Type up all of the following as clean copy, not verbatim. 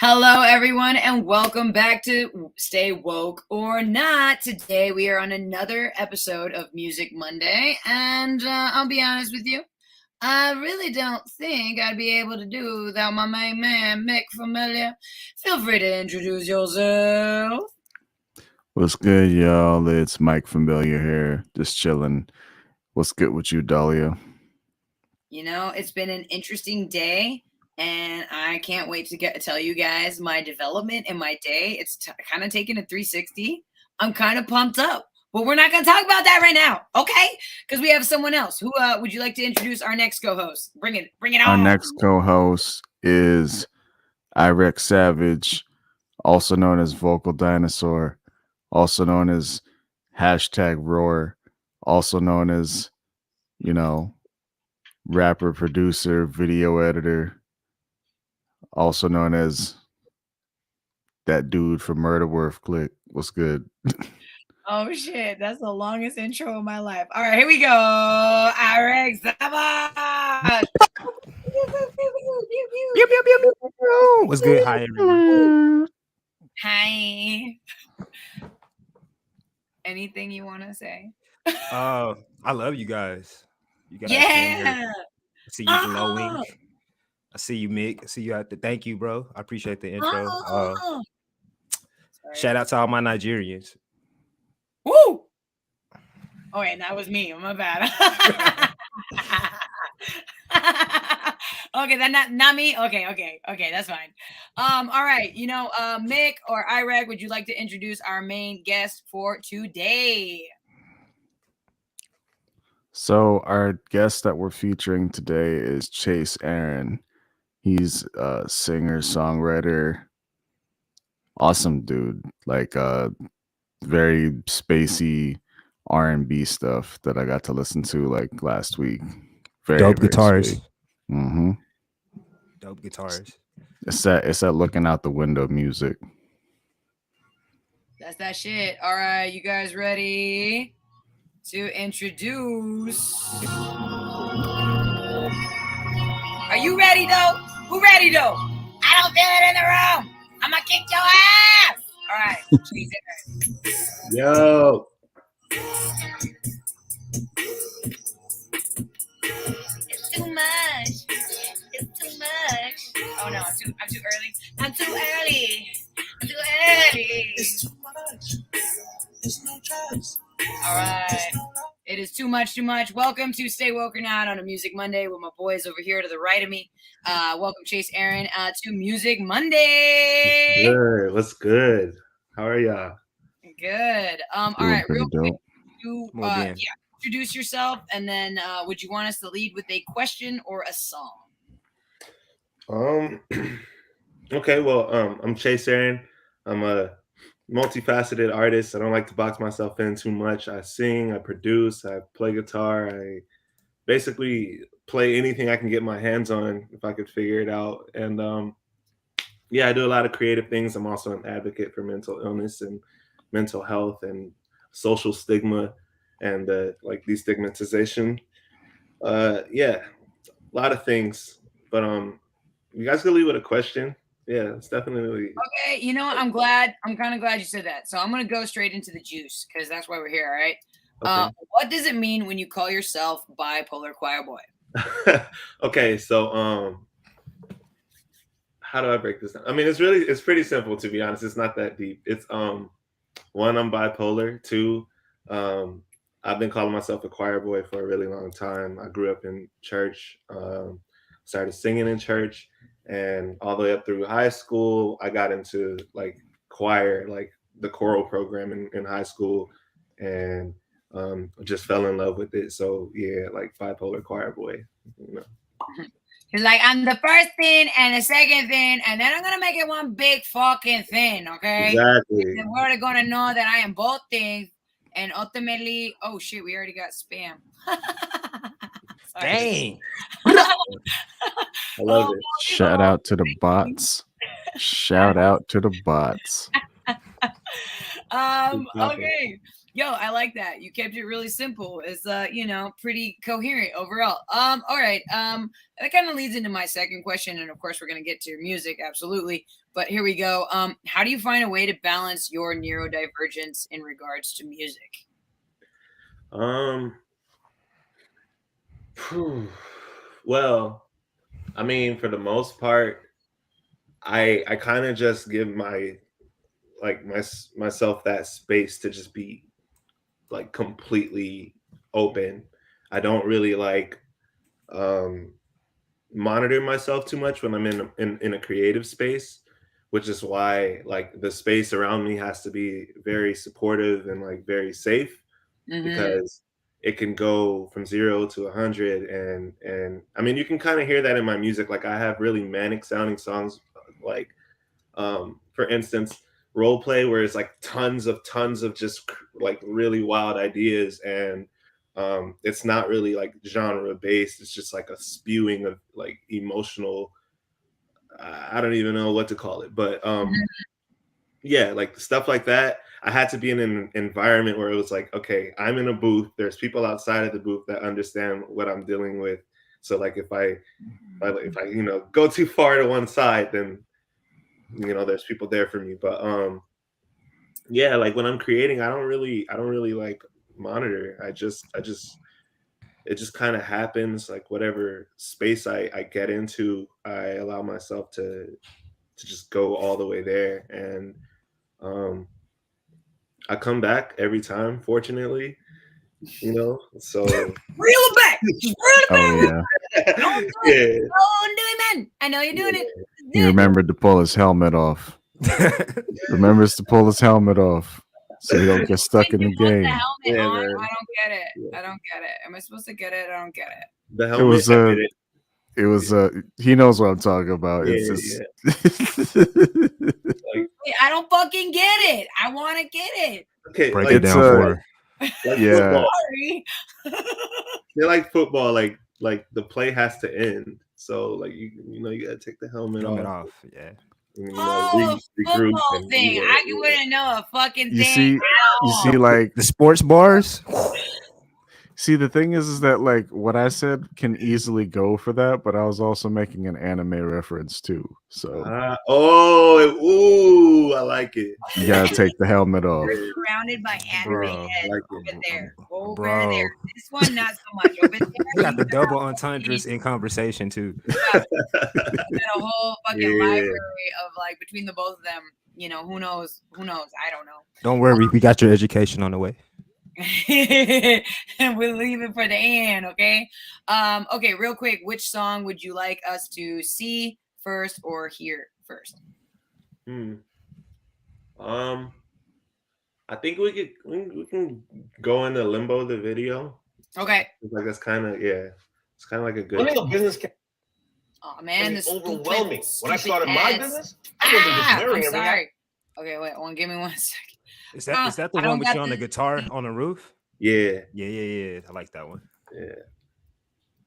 Hello, everyone, and welcome back to Stay Woke or Not. Today, we are on another episode of Music Monday, and I'll be honest with you, I really don't think I'd be able to do without my main man, Mick Familiar. Feel free to introduce yourself. What's good, y'all? It's Mike Familiar here, just chilling. What's good with you, Dahlia? You know, it's been an interesting day. And I can't wait to tell you guys my development in my day. It's kind of taking a 360. I'm kind of pumped up, but we're not going to talk about that right now, okay? Because we have someone else. Who would you like to introduce our next co-host? Bring it on. Our next co-host is Ireq Savage, also known as Vocal Dinosaur, also known as #Roar, also known as, rapper, producer, video editor, also known as that dude from Murderworth Click. What's good? Oh shit, that's the longest intro of my life. All right, here we go. Ireq Savage. What's good? Hi, everyone. Hi. Anything you want to say? I love you guys. You guys. Yeah. I see you, glowing. I see you, Mick. I see you out there. Thank you, bro. I appreciate the intro. Shout out to all my Nigerians. Woo! Oh, wait, that was me. My bad. Okay, that not me. Okay, that's fine. All right, Mick or Ireq, would you like to introduce our main guest for today? So our guest that we're featuring today is Chase Aaron. He's a singer, songwriter, awesome dude. Like very spacey R&B stuff that I got to listen to like last week. Very dope guitars. Mm-hmm. Dope guitars. It's that looking out the window music. That's that shit. All right, you guys ready to introduce? Are you ready though? Who ready though? I don't feel it in the room. I'm gonna kick your ass. All right. Yo. It's too much. It's too much. Oh no, I'm too early. I'm too early. It's too much. There's no choice. All right. It is too much. Welcome to Stay Woke or Not on a Music Monday with my boys over here to the right of me. Welcome, Chase Aaron, to Music Monday. Good. What's good? How are y'all? Good. All right, real quick, introduce yourself, and then would you want us to lead with a question or a song? Okay, well, I'm Chase Aaron. I'm a multifaceted artist. I don't like to box myself in too much. I sing, I produce, I play guitar. I basically play anything I can get my hands on if I could figure it out. And I do a lot of creative things. I'm also an advocate for mental illness and mental health and social stigma and like destigmatization. A lot of things. But you guys can leave with a question. Yeah, it's definitely okay. You know what? I'm kind of glad you said that. So I'm gonna go straight into the juice because that's why we're here. All right. Okay. What does it mean when you call yourself Bipolar Choirboy? Okay, so how do I break this down? I mean, it's pretty simple, to be honest. It's not that deep. It's one, I'm bipolar. Two, I've been calling myself a choir boy for a really long time. I grew up in church, started singing in church, and all the way up through high school, I got into like choir, like the choral program in high school, and just fell in love with it. So yeah, like bipolar choir boy, you know. He's like, I'm the first thing and the second thing, and then I'm gonna make it one big fucking thing, okay? Exactly. And we're gonna know that I am both things, and ultimately, oh shit, we already got spam. Dang. I love it. Shout out to the bots. Shout out to the bots. Okay. Yo, I like that. You kept it really simple. It's pretty coherent overall. All right. That kind of leads into my second question, and of course we're gonna get to your music, absolutely. But here we go. How do you find a way to balance your neurodivergence in regards to music? Well, I mean, for the most part, I kind of just give myself that space to just be like completely open. I don't really like um monitor myself too much when I'm in a creative space, which is why like the space around me has to be very supportive and like very safe, Mm-hmm. because it can go from 0 to 100. And I mean, you can kind of hear that in my music. Like I have really manic sounding songs, like for instance, role play, where it's like tons of just like really wild ideas, and it's not really like genre based. It's just like a spewing of like emotional, I don't even know what to call it, but yeah, like stuff like that. I had to be in an environment where it was like, okay, I'm in a booth, there's people outside of the booth that understand what I'm dealing with. So like if I go too far to one side, then there's people there for me. But yeah, like when I'm creating, I don't really like monitor. I just it just kind of happens. Like whatever space I get into, I allow myself to just go all the way there. And um I come back every time, fortunately, so Reel it back. Just reel it Oh back. yeah, Don't do yeah, it. Don't do it, man. I know you're doing it. he remembered to pull his helmet off. Remembers to pull his helmet off so he don't get stuck in You the put the game. helmet yeah, on. man. I don't get it. Yeah. I don't get it. Am I supposed to get it? I don't get it. The It helmet, was I get it. it was he knows what I'm talking about. Yeah, It's just Like, Wait, I don't fucking get it. I want to get it. okay, Break like, it It's, down for her. like yeah. football. Sorry. They like football, like the play has to end. So like you gotta take the helmet Helmet off. off. Yeah. And, Oh, regroup football and thing. yeah, I yeah. wouldn't know a fucking You thing see, at you all. see, like, The sports bars. see, the thing is that like what I said can easily go for that, but I was also making an anime reference too. So Ooh, I like it. you gotta take the helmet off. Surrounded by anime Bro. I heads like over it. there. Over Bro. there. This one, not so much. Over there. We got the double entendres in conversation too. got a whole fucking Yeah. library of like between the both of them. Who knows? Who knows? I don't know. Don't worry, we got your education on the way. And we'll leave it for the end, okay? Okay, real quick, which song would you like us to see first or hear first? I think we can go into Limbo, the video. Okay. Like that's kind of it's kind of like a good. Running a business can Oh man, be this overwhelming. When I stupid started my ads. business, I wasn't just I'm wearing every hat. sorry. Okay, wait, give me 1 second. Is that the I don't one with got you on the the- guitar on the roof? Yeah, Yeah. I like that one. yeah.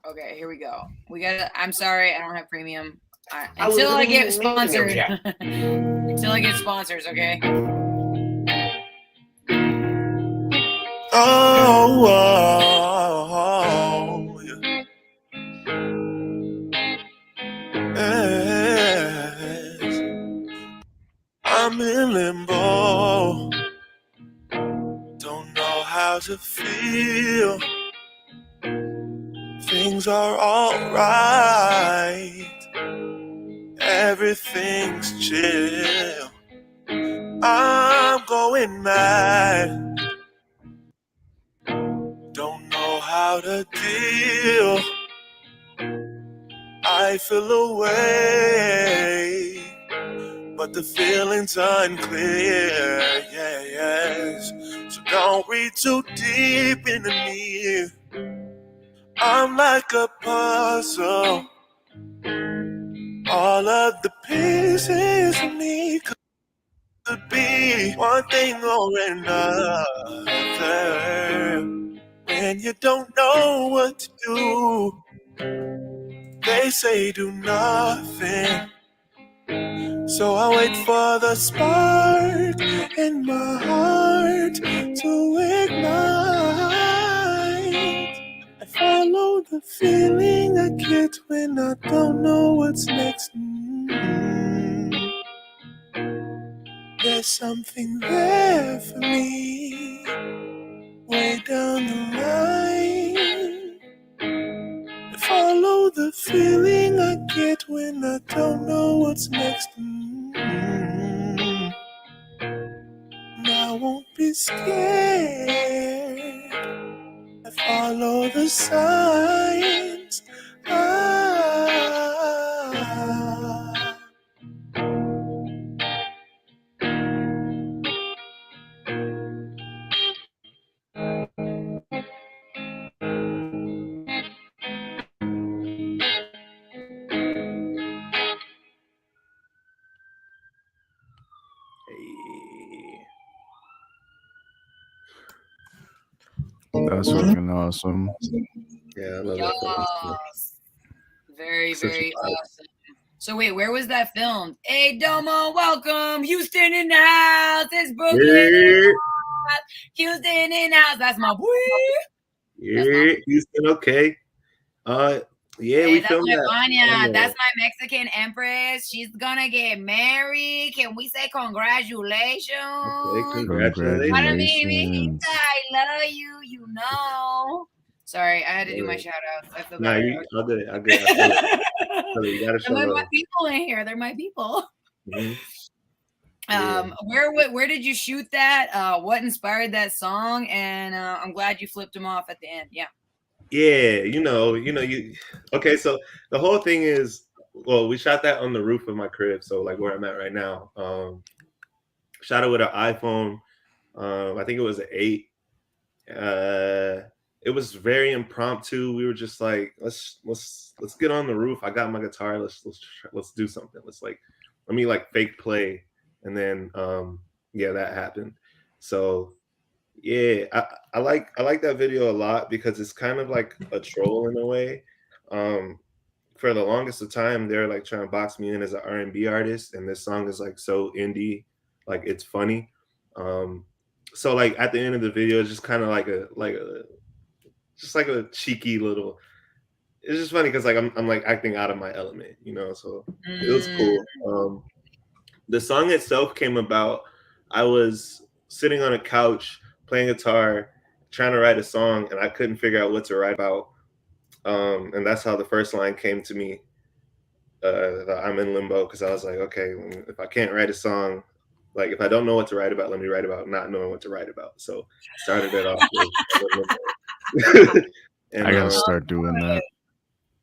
Okay, here we go. I'm sorry, I don't have premium. I was Until I get literally wearing sponsored. every hat. Until I get sponsors, okay? Oh, yes. I'm in limbo. Don't know how to feel. Things are alright. Everything's chill. I'm going mad. Don't know how to deal. I feel away, but the feeling's unclear. Yes. So don't read too deep into me. I'm like a puzzle. All of the pieces of me could be one thing or another. When you don't know what to do, they say do nothing. So I wait for the spark in my heart to ignite. I follow the feeling I get when I don't know what's next. There's something there for me way down the line. I follow the feeling I get when I don't know what's next. And I won't be scared. I follow the signs. That's fucking awesome. Yeah, I love that film. Yes. Very, Such a very vibe. awesome. So wait, where was that filmed? Hey, Domo, welcome. Houston in the house. It's Brooklyn in the house. Houston in the house. That's my boy. Yeah, Houston, okay. Yeah, Hey, we that's filmed my that. Vanya. That's my Mexican empress. She's gonna get married. Can we say congratulations? Okay, congratulations. Para mi Congratulations. vida, I love you. You know. Sorry, I had to do my shout outs. I feel Nah, better. I'll get it. I feel it. You gotta show They're my love. people in here. They're my people. Mhm. Where did you shoot that? What inspired that song? And I'm glad you flipped them off at the end. Yeah. Yeah, okay, so the whole thing is, well, we shot that on the roof of my crib, so like where I'm at right now. Shot it with an iPhone. I think it was an 8. It was very impromptu. We were just like, let's get on the roof. I got my guitar. Let's do something. Let me like fake play, and then yeah, that happened. So yeah, I like that video a lot because it's kind of like a troll in a way. For the longest of time, they're like trying to box me in as an R&B artist, and this song is like so indie, like it's funny. So like at the end of the video, it's just kind of like a just like a cheeky little. It's just funny because like I'm like acting out of my element, So it was cool. The song itself came about. I was sitting on a couch playing guitar, trying to write a song, and I couldn't figure out what to write about. And that's how the first line came to me. That I'm in limbo because I was like, okay, if I can't write a song, like if I don't know what to write about, let me write about not knowing what to write about. So started it off with and I gotta start doing that.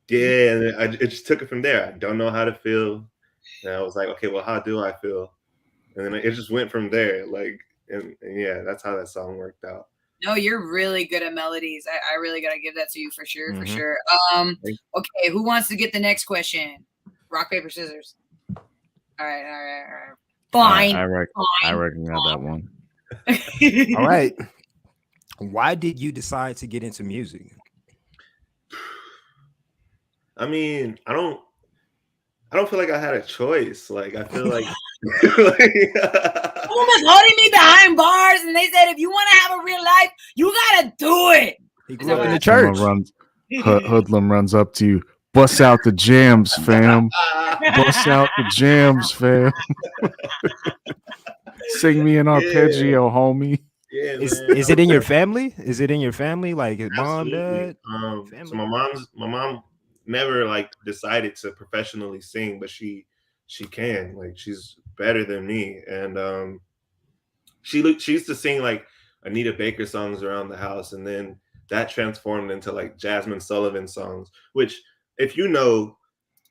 yeah, and it just took it from there. I don't know how to feel, and I was like, okay, well, how do I feel? And then it just went from there. Like, and yeah, that's how that song worked out. No, you're really good at melodies. I really gotta give that to you for sure, for sure. Okay, who wants to get the next question? Rock, paper, scissors. All right. Fine. I reckon I got that one. All right. Why did you decide to get into music? I mean, I don't feel like I had a choice. Like, I feel like Someone was holding me behind bars, and they said, if you want to have a real life, you gotta do it. He grew up in the church. Hoodlum runs up to you. Bust out the jams, fam. Bust out the jams, fam. Sing me an arpeggio, homie. Yeah, is it in your family? Is it in your family? Like his mom, absolutely. dad? So my mom never like decided to professionally sing, but she can. Like she's better than me, and she used to sing like Anita Baker songs around the house, and then that transformed into like Jasmine Sullivan songs, which, if you know,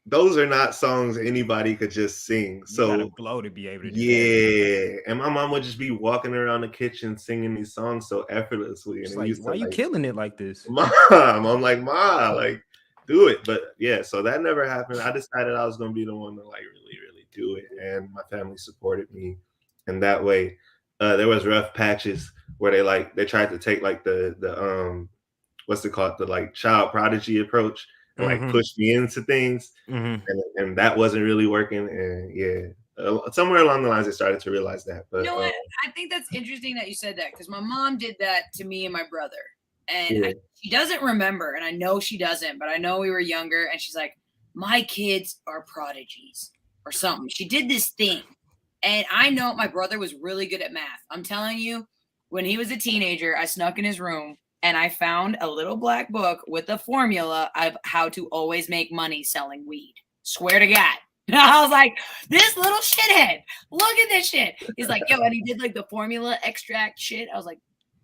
those are not songs anybody could just sing. So you gotta blow to be able to do that. And my mom would just be walking around the kitchen singing these songs so effortlessly. It's and like, why are you killing it like this? Mom, I'm like, Ma, like, do it. But yeah, so that never happened. I decided I was gonna be the one to like really, really do it. And my family supported me in that way. There was rough patches where they tried to take like the what's it called, the like child prodigy approach and like push me into things, and that wasn't really working. And yeah, somewhere along the lines, I started to realize that. But you know what? I think that's interesting that you said that because my mom did that to me and my brother, and Yeah. she doesn't remember, and I know she doesn't, but I know we were younger, and she's like, "My kids are prodigies or something." She did this thing, and I know my brother was really good at math. I'm telling you, when he was a teenager, I snuck in his room and I found a little black book with a formula of how to always make money selling weed. Swear to God. And I was like, this little shithead, look at this shit. He's like, yo, and he did like the formula extract shit. I was like,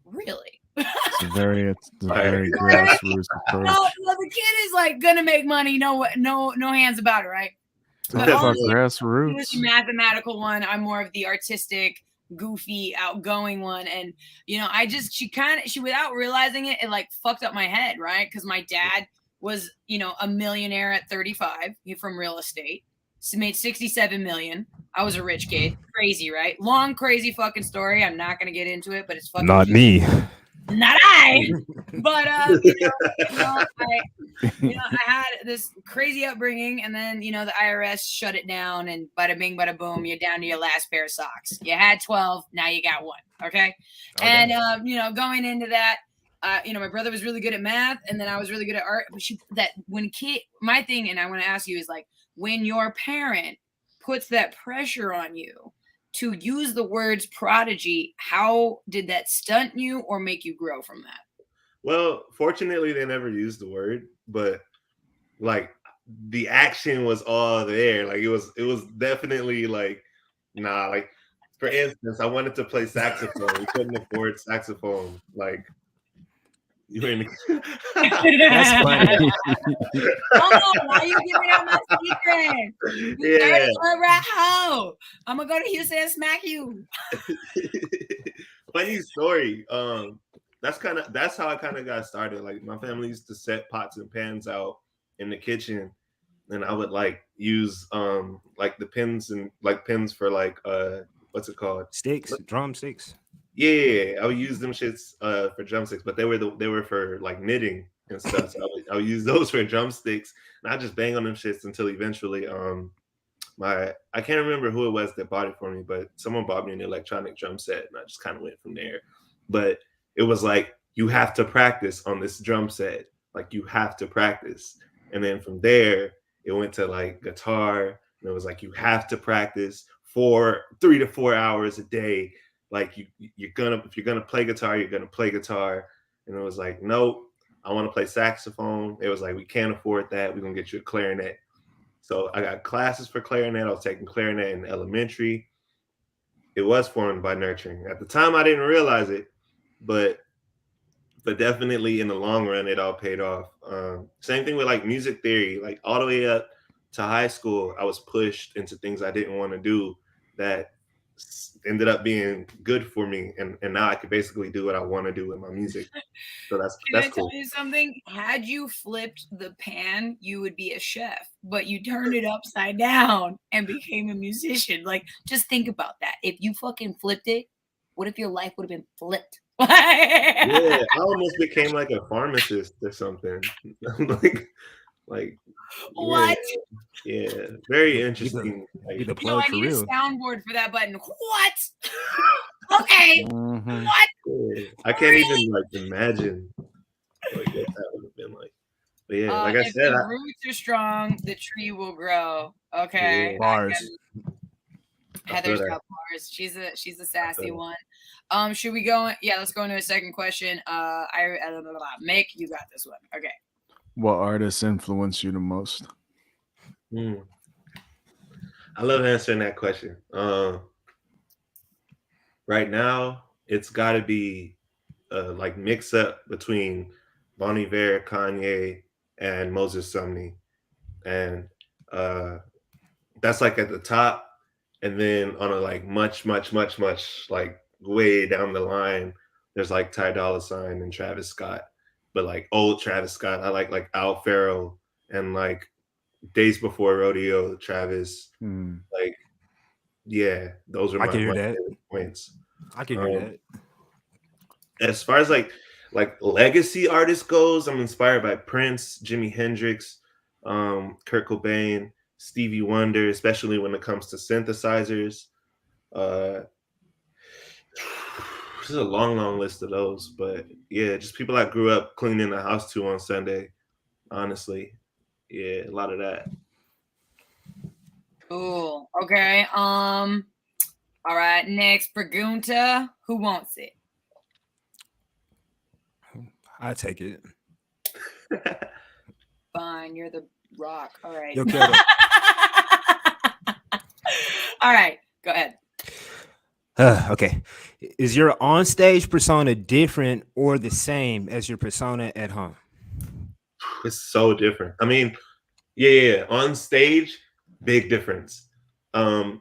really? It's a very grassroots approach. No, the kid is like gonna make money, no hands about it, right? Talk about He was grassroots. the mathematical one. I'm more of the artistic, goofy, outgoing one. And she without realizing it, it like fucked up my head, right? Because my dad was, a millionaire at 35 from real estate. Made 67 million. I was a rich kid. Crazy, right? Long, crazy fucking story. I'm not gonna get into it, but it's fucking Not me. Not I. But I had this crazy upbringing, and then the IRS shut it down, and bada bing, bada boom, you're down to your last pair of socks. You had 12, now you got one. Okay, and going into that, my brother was really good at math, and then I was really good at art. But my thing, and I want to ask you is like, when your parent puts that pressure on you to use the words prodigy, how did that stunt you or make you grow from that? Well, fortunately, they never used the word, but like the action was all there. Like it was definitely like, nah. Like for instance, I wanted to play saxophone. We couldn't afford saxophone. Like you ain't. That's funny. Oh, why are you giving out my secret? You dirty little rat hoe. I'm gonna go to Houston and smack you. Funny story. That's how I kind of got started. Like my family used to set pots and pans out in the kitchen, and I would like use like the pins and like pins for like what's it called? Sticks, drumsticks. Yeah, I would use them shits for drumsticks, but they were for like knitting and stuff. So I would use those for drumsticks, and I just bang on them shits until eventually I can't remember who it was that bought it for me, but someone bought me an electronic drum set, and I just kind of went from there. But it was like, you have to practice on this drum set, like you have to practice, and then from there it went to like guitar, and it was like you have to practice for 3 to 4 hours a day. Like if you're gonna play guitar, you're gonna play guitar. And it was like, nope, I want to play saxophone. It was like, we can't afford that. We're gonna get you a clarinet. So I got classes for clarinet. I was taking clarinet in elementary. It was formed by nurturing. At the time, I didn't realize it, but definitely in the long run, it all paid off. Same thing with like music theory. Like all the way up to high school, I was pushed into things I didn't want to do that ended up being good for me, and now I could basically do what I want to do with my music. So that's cool. Tell you something? Had you flipped the pan, you would be a chef, but you turned it upside down and became a musician. Like, just think about that. If you fucking flipped it, what if your life would have been flipped? Yeah, I almost became like a pharmacist or something. like what? Yeah, very interesting. Be the I plug for need real. a soundboard for that button. What? Okay. Mhm. What? Yeah, I can't even like imagine like what that would have been like. But yeah, like I if said, the roots are strong, the tree will grow. Okay. Yeah. Bars. Heather's got bars. She's a sassy one. Should we go? Yeah, let's go into a second question. Mick, you got this one. Okay. What artists influence you the most? I love answering that question. Right now, it's got to be like mix up between Bon Iver, Kanye, and Moses Sumney, and that's like at the top. And then on a like much like way down the line, there's like Ty Dolla $ign and Travis Scott, but like old Travis Scott. I like Al Farrell and like Days Before Rodeo, Travis. Like, yeah, those are my favorite points. I can hear that. As far as like legacy artists goes, I'm inspired by Prince, Jimi Hendrix, Kurt Cobain, Stevie Wonder, especially when it comes to synthesizers. This is a long list of those, but yeah, just people I grew up cleaning the house to on Sunday. Honestly, yeah, a lot of that. Cool. Okay. All right. Next, pregunta. Who wants it? I take it. Fine. You're the rock. All right. Yo, Keto. All right. Go ahead. Okay. Is your on-stage persona different or the same as your persona at home? It's so different. I mean, yeah. On stage, big difference. I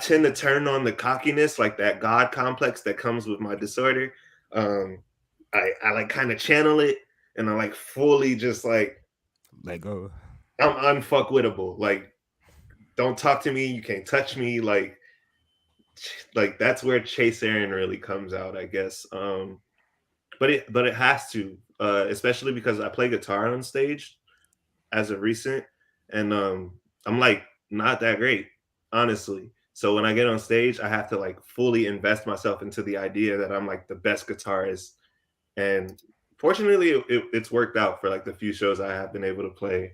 tend to turn on the cockiness, like that God complex that comes with my disorder. I like kind of channel it, and I like fully just like Let go. I'm unfuckwittable. Like, don't talk to me. You can't touch me. Like that's where Chase Aaron really comes out, I guess. But it has to, especially because I play guitar on stage as of recent, and I'm like not that great, honestly. So when I get on stage, I have to like fully invest myself into the idea that I'm like the best guitarist. And fortunately, it's worked out for like the few shows I have been able to play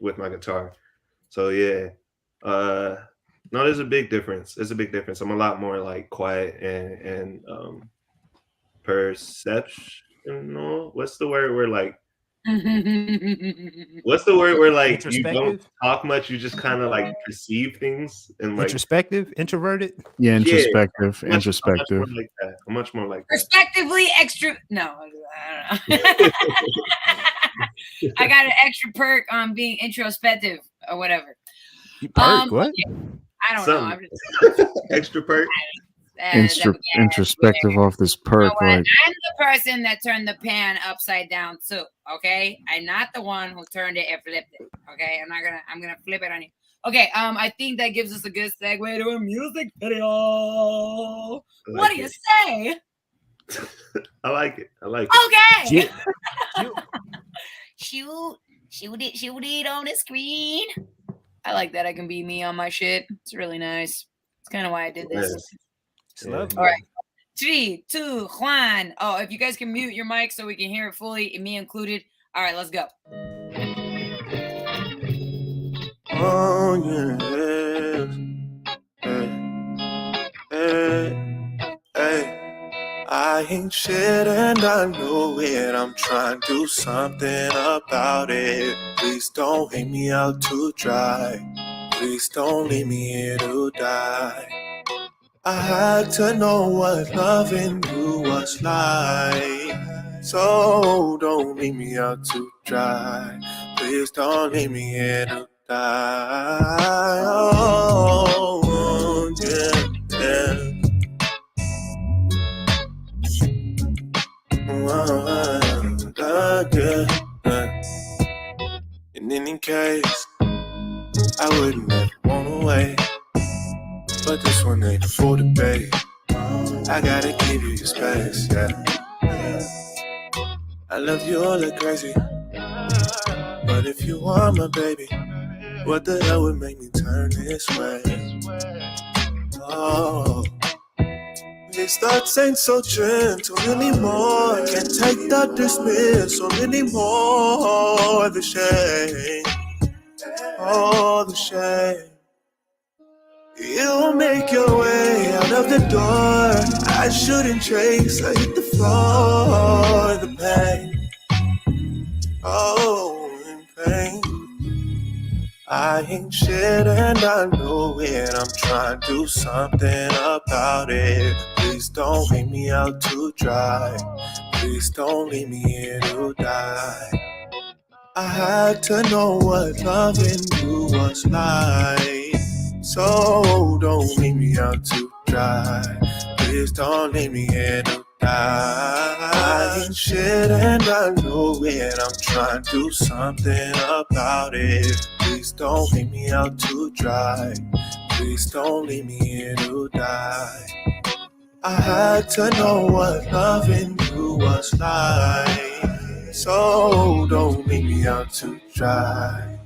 with my guitar. So yeah, no, there's a big difference. There's a big difference. I'm a lot more like quiet and perceptional. What's the word where like what's the word where like you don't talk much, you just kind of like perceive things and like introspective, introverted? Yeah, introspective. I'm much more like that. Respectively extra. No, I don't know. I got an extra perk on being introspective or whatever. Perk, what? I don't know. I'm just extra perk. Introspective off this perk. You know, like I'm the person that turned the pan upside down too. Okay, I'm not the one who turned it and flipped it. Okay, I'm gonna flip it on you. Okay, I think that gives us a good segue to a music video. What do you say? I like it. Okay. Shoot it on the screen. I like that I can be me on my shit. It's really nice. It's kind of why I did this. Yeah. All right. 3, 2, 1. Oh, if you guys can mute your mic so we can hear it fully, me included. All right, let's go. Oh, yeah. Hey. I ain't shit and I know it. I'm trying to do something about it. Please don't hang me out to dry. Please don't leave me here to die. I had to know what loving you was like. So don't leave me out to dry. Please don't leave me here to die. Oh, yeah. In any case, I wouldn't ever wanna wait, but this one ain't for debate. I gotta give you your space, yeah. I love you all like crazy, but if you are my baby, what the hell would make me turn this way? Oh, these thoughts ain't so gentle anymore. Can't take the dismissal anymore. The shame, oh, the shame. You'll make your way out of the door. I shouldn't chase, I hit the floor. The pain, oh, the pain. I ain't shit and I know it. I'm trying to do something about it. Please don't hang me out to dry. Please don't leave me here to die. I had to know what loving you was like. So don't leave me out to dry. Please don't leave me here to die. I ain't shit and I know it. I'm trying to do something about it. Please don't leave me out to dry. Please don't leave me here to die. I had to know what loving you was like. So don't leave me out to dry.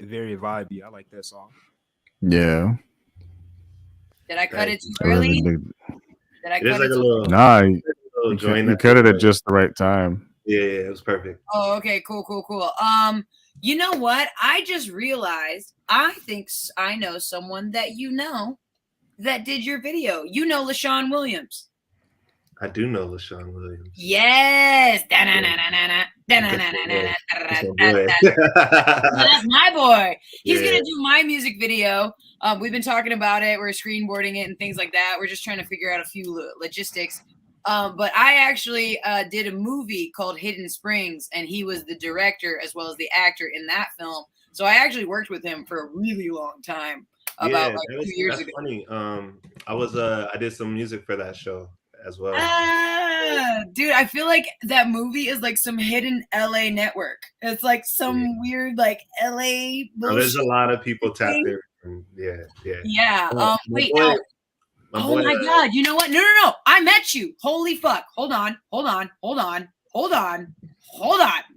very vibey. I like that song. Yeah. Did I cut it too I really early? dig. Did I It is cut like it a too little, Nah, little you joint. you cut it at just the right time. Yeah, it was perfect. Oh, okay, cool. You know what? I just realized I think I know someone that you know that did your video. You know LaShawn Williams. I do know LaShawn Williams. Yes. That's my boy. He's Yeah. gonna do my music video. We've been talking about it. We're screenboarding it and things like that. We're just trying to figure out a few logistics. But I actually did a movie called Hidden Springs, and he was the director as well as the actor in that film. So I actually worked with him for a really long time. About like 2 years ago. Funny. I did some music for that show as well. Dude, I feel like that movie is like some hidden LA network. It's like some weird like LA bullshit. There's a lot of people tapped there. Yeah. Wait. Boy, oh my God! You know what? No. I met you. Holy fuck! Hold on.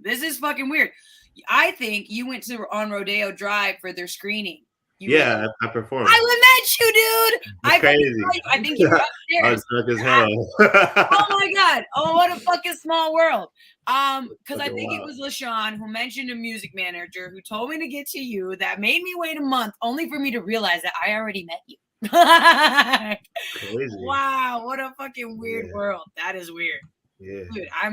This is fucking weird. I think you went to on Rodeo Drive for their screening. I performed. I met you, dude. Crazy. I think you were upstairs. I was drunk as hell. Oh my God. Oh, what a fucking small world. Because I think it was LaShawn who mentioned a music manager who told me to get to you. That made me wait a month only for me to realize that I already met you. Crazy. Wow, what a fucking weird world. That is weird. Yeah. Dude, I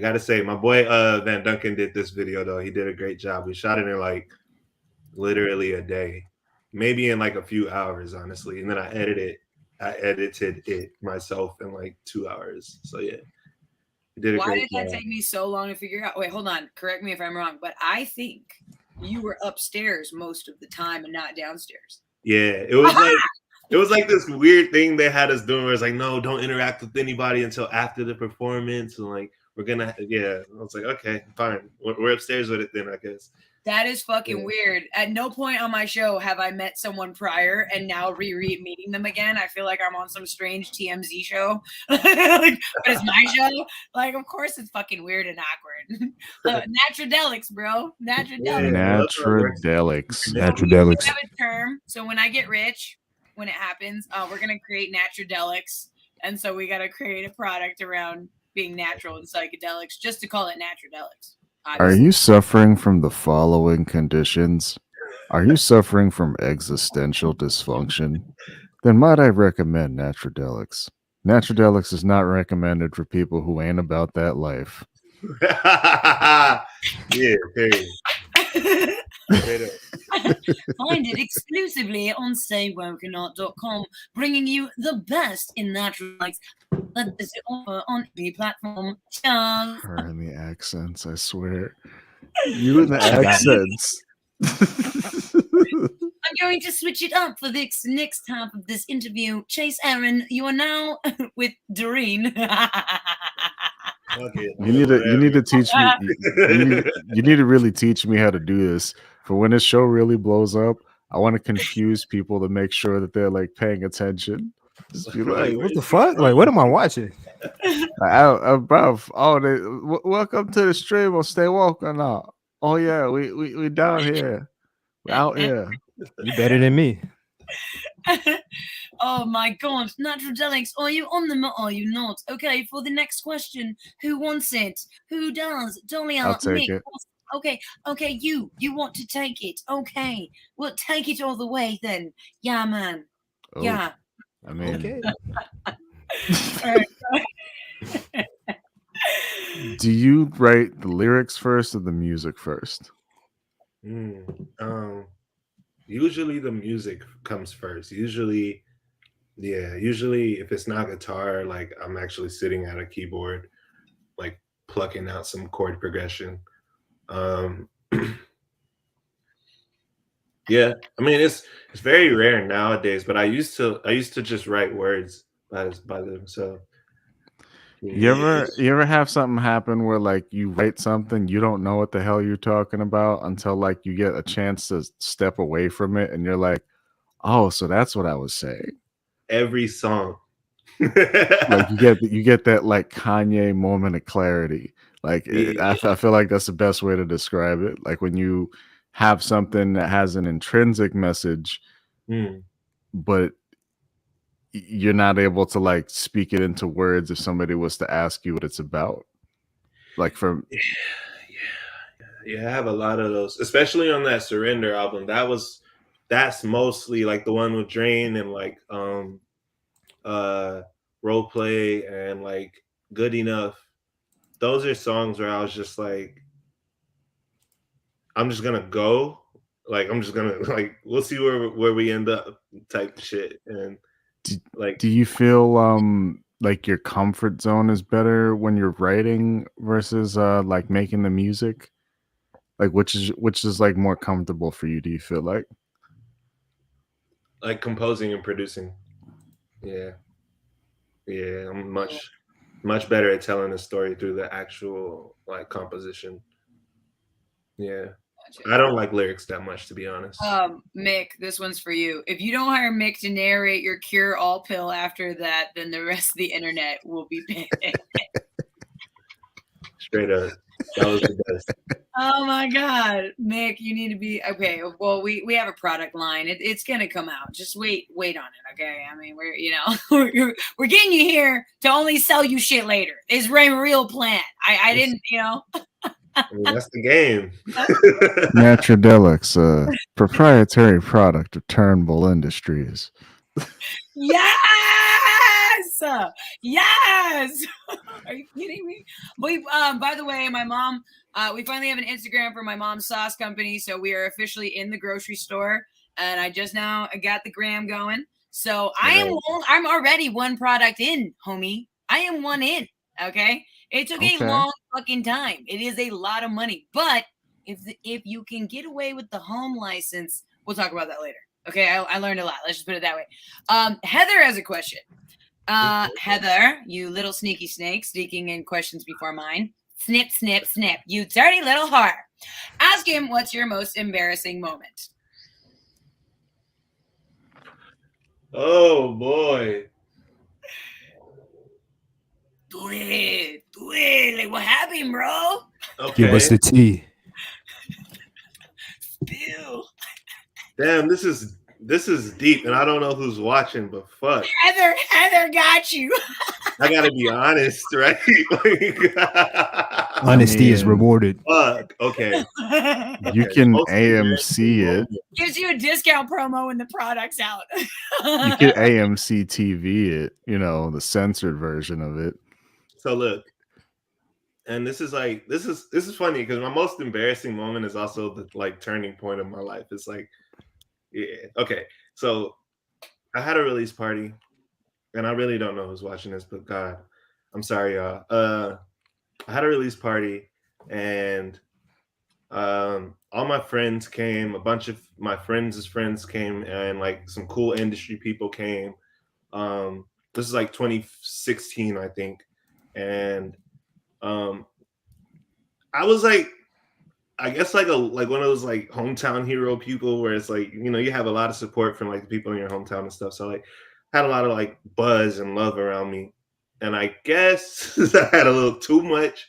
gotta say, my boy Van Duncan did this video though. He did a great job. We shot it in like literally a day, maybe in like a few hours, honestly. And then I edited it myself in like 2 hours. So yeah. Why did that take me so long to figure out? Wait, hold on. Correct me if I'm wrong, but I think you were upstairs most of the time and not downstairs. Yeah, it was like this weird thing they had us doing where it's like, no, don't interact with anybody until after the performance. And like, I was like, okay, fine. We're upstairs with it then, I guess. That is fucking weird. At no point on my show have I met someone prior and now meeting them again. I feel like I'm on some strange TMZ show. But it's my show. Like, of course it's fucking weird and awkward. Natradelics, bro. Natradelics. We have a term. So when I get rich, when it happens, we're going to create Natradelics. And so we got to create a product around being natural and psychedelics just to call it Natradelics. Are you suffering from the following conditions? Are you suffering from existential dysfunction? Then might I recommend Natradelics. Natradelics is not recommended for people who ain't about that life. Yeah, hey. Find it exclusively on StayWokenArt.com, bringing you the best in natural lights that is offer on any platform. Her and the accents, I swear. You and the accents. I'm going to switch it up for this next half of this interview. Chase Aaron, you are now with Doreen. You need to teach me. You need to really teach me how to do this. For when this show really blows up, I want to confuse people to make sure that they're like paying attention. Just be like, what the fuck? Like, what am I watching? Welcome to the stream on Stay Woke or not? Oh yeah, we down here. We're out here. You better than me. Oh my God, Natradelics, are you on them or are you not? Okay, for the next question, who wants it? Who does? Dolly, I'll take it. Okay, you want to take it? Okay, well, take it all the way then. Yeah, man. Oh, yeah. I mean, okay. Do you write the lyrics first or the music first? Usually the music comes first. Usually if it's not guitar, like I'm actually sitting at a keyboard, like plucking out some chord progression. Yeah, I mean it's very rare nowadays, but I used to just write words by themselves. You ever have something happen where like you write something, you don't know what the hell you're talking about until like you get a chance to step away from it and you're like, oh, so that's what I was saying. Every song. Like you get that like Kanye moment of clarity. Like I feel like that's the best way to describe it. Like when you have something that has an intrinsic message, but you're not able to like speak it into words if somebody was to ask you what it's about. Like from Yeah, I have a lot of those, especially on that Surrender album. That's mostly like the one with Drain and like Role Play and like Good Enough. Those are songs where I was just like, I'm just gonna go. Like I'm just gonna like we'll see where we end up type shit. And like, do you feel like your comfort zone is better when you're writing versus like making the music? Like which is like more comfortable for you, do you feel like composing and producing? Yeah, I'm much better at telling a story through the actual like composition. Yeah, I don't like lyrics that much, to be honest. Mick, this one's for you. If you don't hire Mick to narrate your Cure All pill after that, then the rest of the internet will be banned. Straight up, that was the best. Oh my God, Mick, you need to be okay. Well, we have a product line. It's gonna come out. Just wait on it, okay? I mean, we're getting you here to only sell you shit later. Is my real plan. I didn't, I mean, that's the game. Natradelics, a proprietary product of Turnbull Industries. Yes, yes. Are you kidding me? By the way, my mom. We finally have an Instagram for my mom's sauce company, so we are officially in the grocery store, and I just now got the gram going. So I'm already one product in, homie. I am one in. Okay. It took a long fucking time. It is a lot of money, but if you can get away with the home license, we'll talk about that later. Okay, I learned a lot. Let's just put it that way. Heather has a question. Heather, you little sneaky snake, sneaking in questions before mine. Snip, snip, snip. You dirty little whore. Ask him what's your most embarrassing moment. Oh boy. Do it. Like, what happened, bro? Okay. Give us the tea. Spill. Damn, this is deep, and I don't know who's watching, but fuck. Heather got you. I gotta be honest, right? Honesty is rewarded. Fuck. Okay. You can AMC it. Gives you a discount promo when the product's out. You can AMC TV it, the censored version of it. So look, and this is funny because my most embarrassing moment is also the like turning point of my life. It's like, yeah, okay. So I had a release party, and I really don't know who's watching this, but God, I'm sorry, y'all. I had a release party, and all my friends came. A bunch of my friends' friends came, and like some cool industry people came. This is like 2016, I think, and I was like, I guess like one of those like hometown hero people where it's like, you have a lot of support from like the people in your hometown and stuff. So like had a lot of like buzz and love around me. And I guess I had a little too much.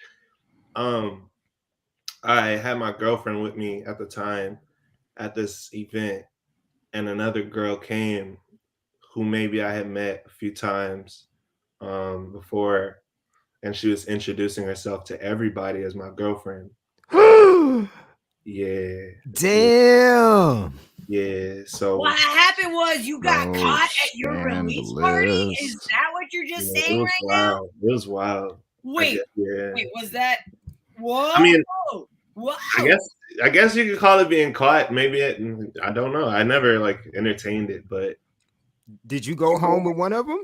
I had my girlfriend with me at the time at this event, and another girl came who maybe I had met a few times before, and she was introducing herself to everybody as my girlfriend. Yeah. Damn. Yeah. So what happened was you got caught at your release party. Is that what you're just saying right now? It was wild. Wait, was that? Whoa. I mean, wow. I guess you could call it being caught. Maybe I don't know. I never like entertained it, but did you go home with one of them?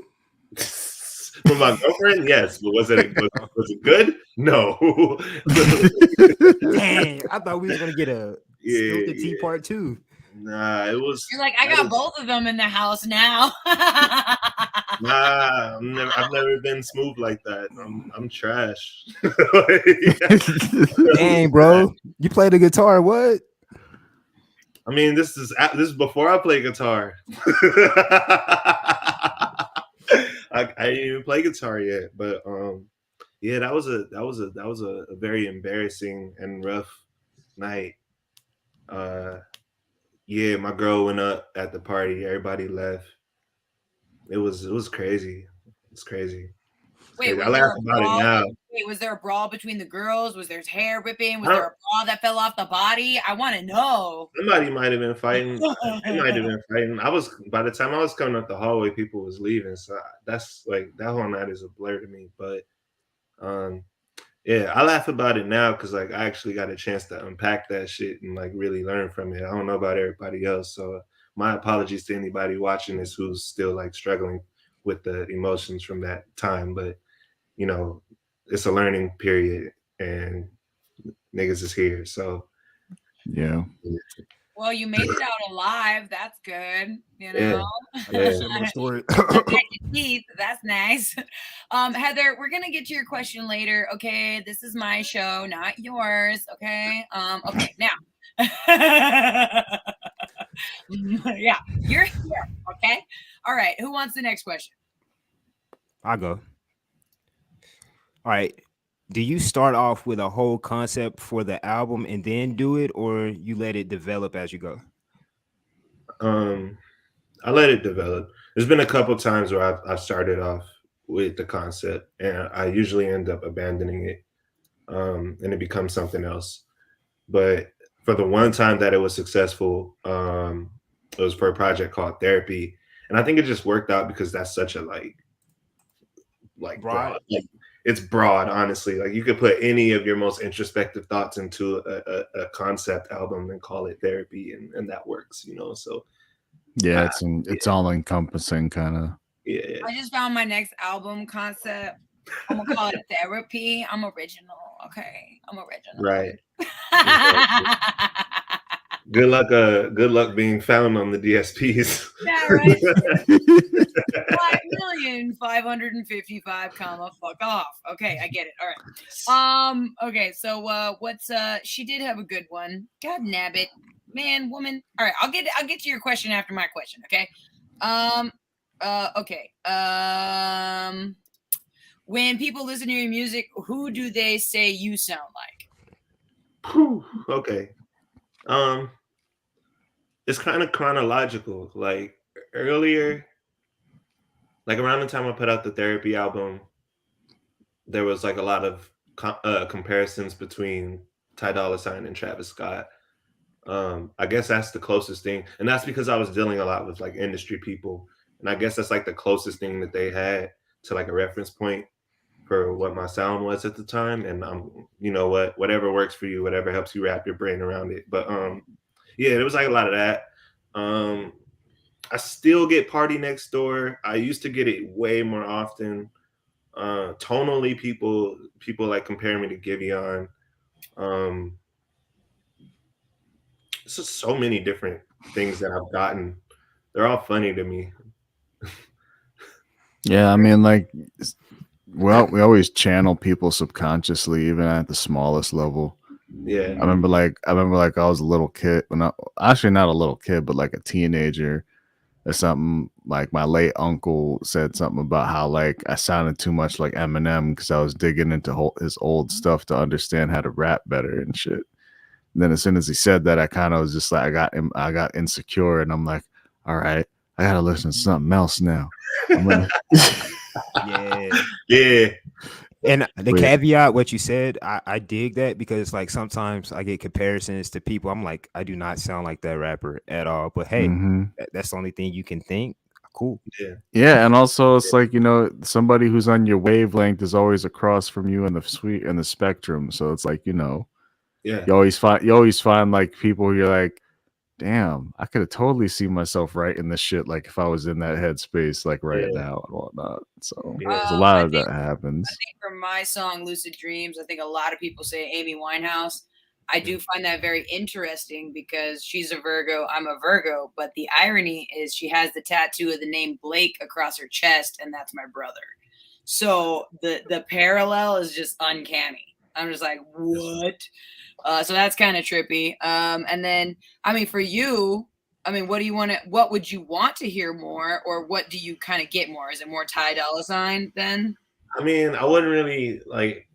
With my girlfriend, yes. But was it good? No. Dang, I thought we was gonna get a Spill the Tea part 2. Nah, it was. You're like, I got both of them in the house now. Nah, I've never been smooth like that. I'm trash. Dang, bro, you play the guitar? What? I mean, this is before I play guitar. I didn't even play guitar yet, but yeah, that was a very embarrassing and rough night. Yeah, my girl went up at the party. Everybody left. It was crazy. It's crazy. It's Wait, crazy. I was there laugh a about it brawl? now. Wait, was there a brawl between the girls? Was there hair ripping? Was I there don't, a bra that fell off the body? I want to know. somebody might have been fighting. They might have been fighting. I was by the time I was coming up the hallway, people was leaving. So that's like that whole night is a blur to me. But um, yeah, I laugh about it now because like I actually got a chance to unpack that shit and like really learn from it. I don't know about everybody else, so my apologies to anybody watching this who's still like struggling with the emotions from that time. But you know, it's a learning period, and niggas is here. So Yeah. Well, you made it out alive. That's good. You know, Yeah. Similar story. unpack your teeth. That's nice. Heather, we're gonna get to your question later. Okay, this is my show, not yours. Okay. Okay. Now. Yeah, you're here. Okay. All right. Who wants the next question? I go. All right. Do you start off with a whole concept for the album and then do it, or you let it develop as you go? I let it develop. There's been a couple times where I've started off with the concept, and I usually end up abandoning it, and it becomes something else. But for the one time that it was successful, it was for a project called Therapy, and I think it just worked out because that's such a broad. Like, it's broad, honestly. Like you could put any of your most introspective thoughts into a concept album and call it Therapy, and that works, you know. So Yeah, it's all encompassing kind of. yeah. I just found my next album concept. I'm gonna call it Therapy. I'm original. Okay, I'm original. Right. Good luck being found on the DSPs. Yeah, right. 5,555,000, comma, fuck off. Okay, I get it. All right. Okay, so what's she did have a good one. God nabbit. Man, woman. All right, I'll get to your question after my question, okay? Okay. When people listen to your music, who do they say you sound like? Okay. It's kind of chronological. Like earlier, like around the time I put out the Therapy album, there was like a lot of comparisons between Ty Dolla $ign and Travis Scott. I guess that's the closest thing, and that's because I was dealing a lot with like industry people, and I guess that's like the closest thing that they had to like a reference point for what my sound was at the time. And you know what, whatever works for you, whatever helps you wrap your brain around it. But yeah, there was like a lot of that. I still get Party Next Door. I used to get it way more often. Tonally, people like compare me to Giveon. It's just so many different things that I've gotten. They're all funny to me. Yeah, I mean, like, well, we always channel people subconsciously, even at the smallest level. Yeah. I remember like I was a little kid actually not a little kid, but like a teenager or something. Like my late uncle said something about how like I sounded too much like Eminem because I was digging into his old stuff to understand how to rap better and shit. And then as soon as he said that, I kind of was just like I got insecure, and I'm like, all right, I gotta listen to something else now. I'm gonna yeah. And the caveat, what you said, I dig that, because like sometimes I get comparisons to people. I'm like, I do not sound like that rapper at all. But hey, that's the only thing you can think. Cool. Yeah, and also it's like, you know, somebody who's on your wavelength is always across from you in the spectrum. So it's like, you know, yeah, you always find like people who you're like, damn, I could have totally seen myself writing this shit like if I was in that headspace like right now and whatnot. So there's a lot of that happens. I think for my song Lucid Dreams, I think a lot of people say Amy Winehouse. I do find that very interesting because she's a Virgo, I'm a Virgo, but the irony is she has the tattoo of the name Blake across her chest, and that's my brother. So the parallel is just uncanny. I'm just like, what? So that's kind of trippy. And then, I mean, for you, I mean, what would you want to hear more, or what do you kind of get more? Is it more Ty Dolla $ign then? I mean, I wouldn't really like,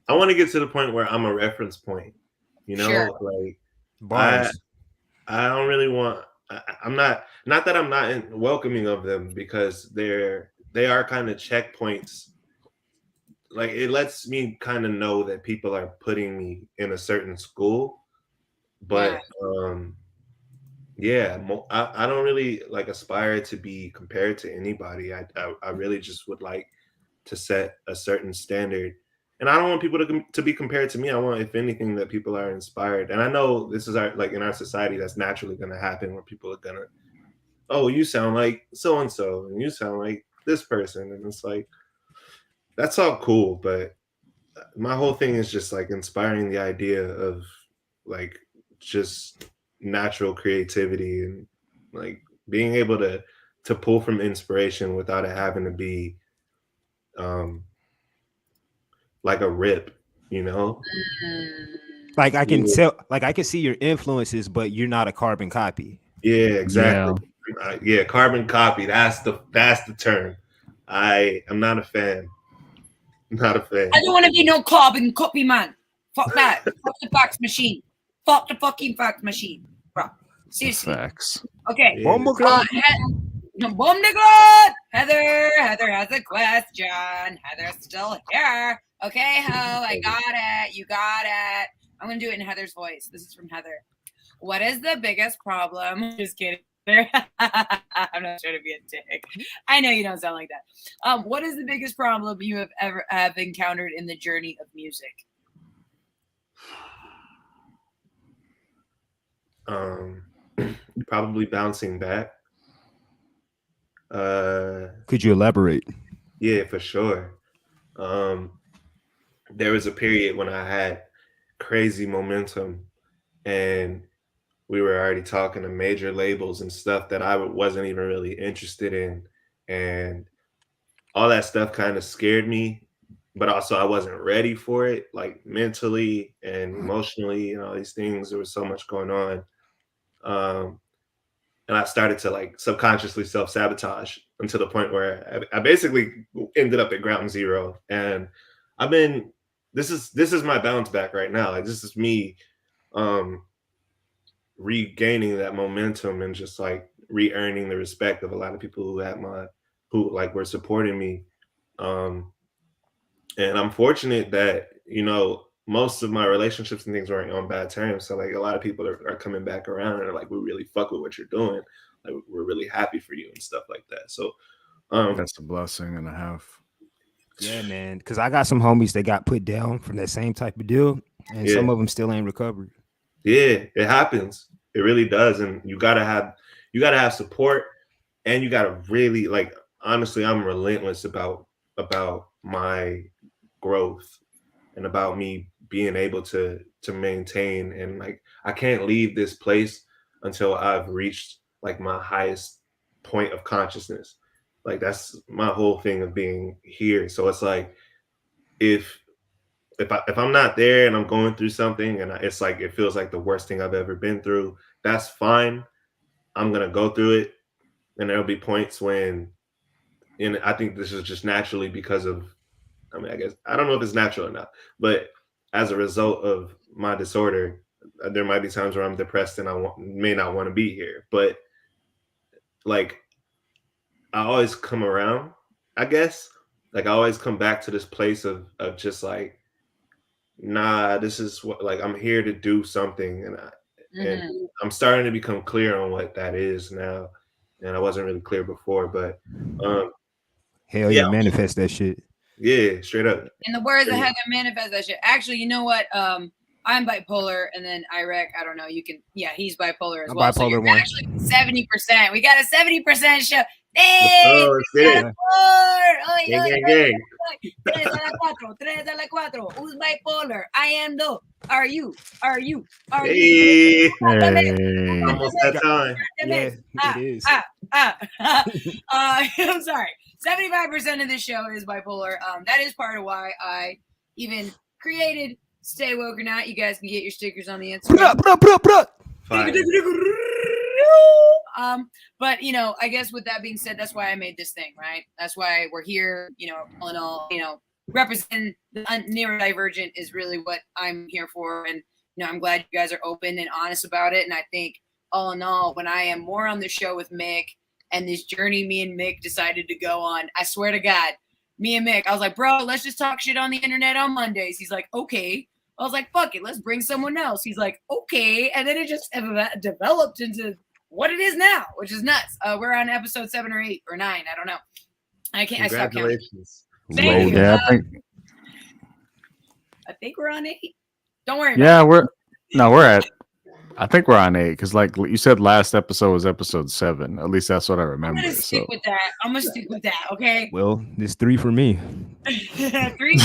I want to get to the point where I'm a reference point, you know, Sure. like Bars. I don't really want. I'm not that I'm not welcoming of them, because they are kind of checkpoints. Like, it lets me kind of know that people are putting me in a certain school, but yeah, I don't really like aspire to be compared to anybody. I really just would like to set a certain standard, and I don't want people to be compared to me. I want, if anything, that people are inspired. And I know this is like in our society, that's naturally going to happen, where people are gonna, oh, you sound like so and so, and you sound like this person, and it's like, that's all cool, but my whole thing is just like inspiring the idea of like just natural creativity, and like being able to pull from inspiration without it having to be um like a rip, you know? Like I can Yeah, tell, like I can see your influences, but you're not a carbon copy. yeah, exactly. Yeah. Yeah, carbon copy. That's the term. I am not a fan. Not a fan. I don't want to be no carbon copy, man. Fuck that. Fuck the fax machine. Fuck the fucking fax machine, bro. Seriously. Facts. Okay. Yeah. Heather has a question. Heather's still here. Okay, ho, I got it. You got it. I'm gonna do it in Heather's voice. This is from Heather. What is the biggest problem? Just kidding. I'm not trying to be a dick. I know you don't sound like that. What is the biggest problem you have ever encountered in the journey of music? Probably bouncing back. Could you elaborate? Yeah, for sure. There was a period when I had crazy momentum, and we were already talking to major labels and stuff that I wasn't even really interested in, and all that stuff kind of scared me, but also I wasn't ready for it, like mentally and emotionally, and all these things. There was so much going on. And I started to like subconsciously self-sabotage, until the point where I basically ended up at ground zero. And I've been this is my bounce back right now. Like, this is me regaining that momentum, and just like re-earning the respect of a lot of people who like were supporting me. And I'm fortunate that, most of my relationships and things weren't on bad terms. So like, a lot of people are coming back around, and are like, we really fuck with what you're doing. Like, we're really happy for you and stuff like that. So That's a blessing and a half. Yeah, man. Because I got some homies that got put down from that same type of deal, and Yeah. some of them still ain't recovered. yeah, it happens. It really does. And you gotta have support, and you gotta really, like, honestly, I'm relentless about my growth, and about me being able to maintain, and like, I can't leave this place until I've reached like my highest point of consciousness. Like, that's my whole thing of being here. So it's like, if I'm not there, and I'm going through something, and it's like, it feels like the worst thing I've ever been through, that's fine. I'm gonna go through it, and there'll be points when, and I think this is just naturally because of, I mean, I guess, I don't know if it's natural or not, but as a result of my disorder, there might be times where I'm depressed, and may not want to be here. But like, I always come around, I guess. Like, I always come back to this place of just like, nah, this is what, like, I'm here to do something, and I'm starting to become clear on what that is now, and I wasn't really clear before. But Hell yeah, manifest that shit. Yeah, straight up. In the words of Heather, manifest that shit. Actually, you know what? I'm bipolar, and then Ireq, I don't know. You can, yeah, he's bipolar as I'm well. bipolar So you're one. actually 70%. We got a 70% show. Hey, Oh, shit. gang. Gang. 3 a la 4. Who's bipolar? I am though. Are you? Hey, Hey. almost that time. Yeah, it is. I'm sorry. 75% of this show is bipolar. That is part of why I even created Stay Woke or Not. You guys can get your stickers on the Instagram. Fine. But I guess with that being said, that's why I made this thing, right? That's why we're here, all in all, represent the neurodivergent is really what I'm here for. And, I'm glad you guys are open and honest about it. And I think all in all, when I am more on the show with Mick and this journey me and Mick decided to go on, I swear to God, me and Mick, I was like, bro, let's just talk shit on the internet on Mondays. He's like, okay. I was like, fuck it, let's bring someone else. He's like, okay. And then it just developed into what it is now, which is nuts. We're on episode 7 or 8 or 9. I don't know. I can't. I stopped counting. Thank you. I think we're on 8. Don't worry. Yeah, we're at. I think we're on 8 because, like you said, last episode was episode 7. At least that's what I remember. I'm gonna stick with that. I'm gonna stick with that. Okay. Well, it's 3 for me. 3.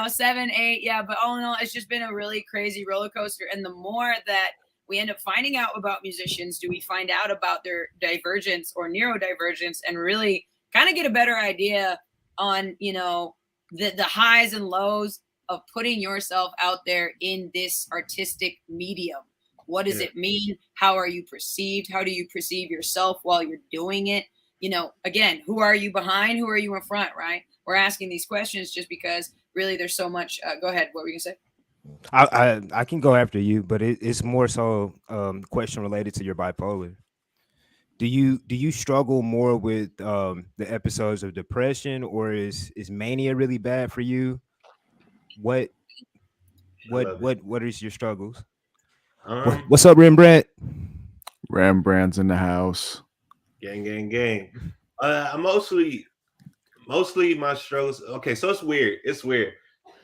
7, 8. Yeah, but all in all, it's just been a really crazy roller coaster. And the more that we end up finding out about musicians, do we find out about their divergence or neurodivergence, and really kind of get a better idea on the highs and lows of putting yourself out there in this artistic medium. What does it mean? How are you perceived? How do you perceive yourself while you're doing it? Again, who are you behind? Who are you in front, right? We're asking these questions just because really there's so much. Go ahead. What were you going to say? I can go after you, but it's more so question related to your bipolar. Do you struggle more with the episodes of depression, or is mania really bad for you? What is your struggles? What's up, Rembrandt? Rembrandt's in the house. Gang. Mostly my struggles. Okay, so it's weird.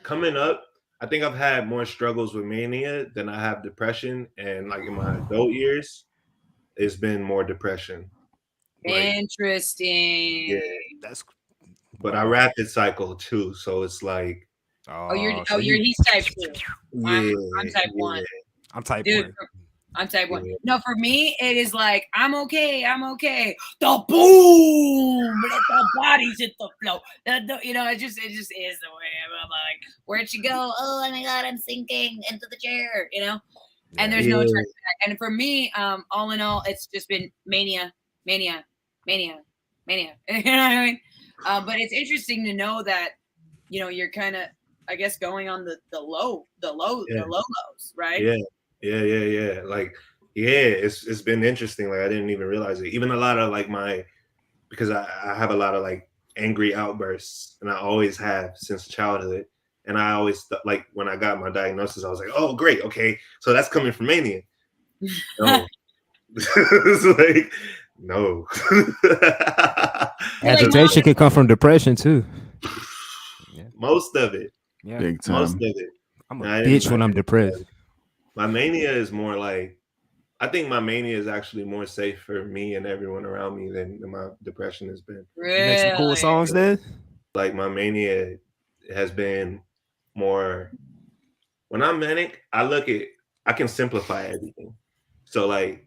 Coming up, I think I've had more struggles with mania than I have depression, and like in my adult years, it's been more depression. Interesting. Yeah, but I rapid cycle too, so it's like. He's type 2. Yeah, I'm type 1. I'm type 1. I'm type 1. Yeah. No, for me, it is like I'm okay. The boom, let the bodies hit the floor. It just is the way. I'm like, where'd she go? Oh my God, I'm sinking into the chair. And there's no turn back. And for me, all in all, it's just been mania. You know what I mean? But it's interesting to know that you're kind of, I guess, going on the low lows, right? Yeah. Like, it's been interesting. Like, I didn't even realize it. Even a lot of like because I have a lot of like angry outbursts, and I always have since childhood. And I always like when I got my diagnosis, I was like, oh, great, okay, so that's coming from mania. No, it's like no. Agitation could come from depression too. Most of it. Yeah. Big time. Most of it. I'm a bitch when I'm depressed. My mania is more like, I think my mania is actually more safe for me and everyone around me than my depression has been. Really? You make some cool songs then? Like my mania has been more, when I'm manic, I can simplify everything. So like,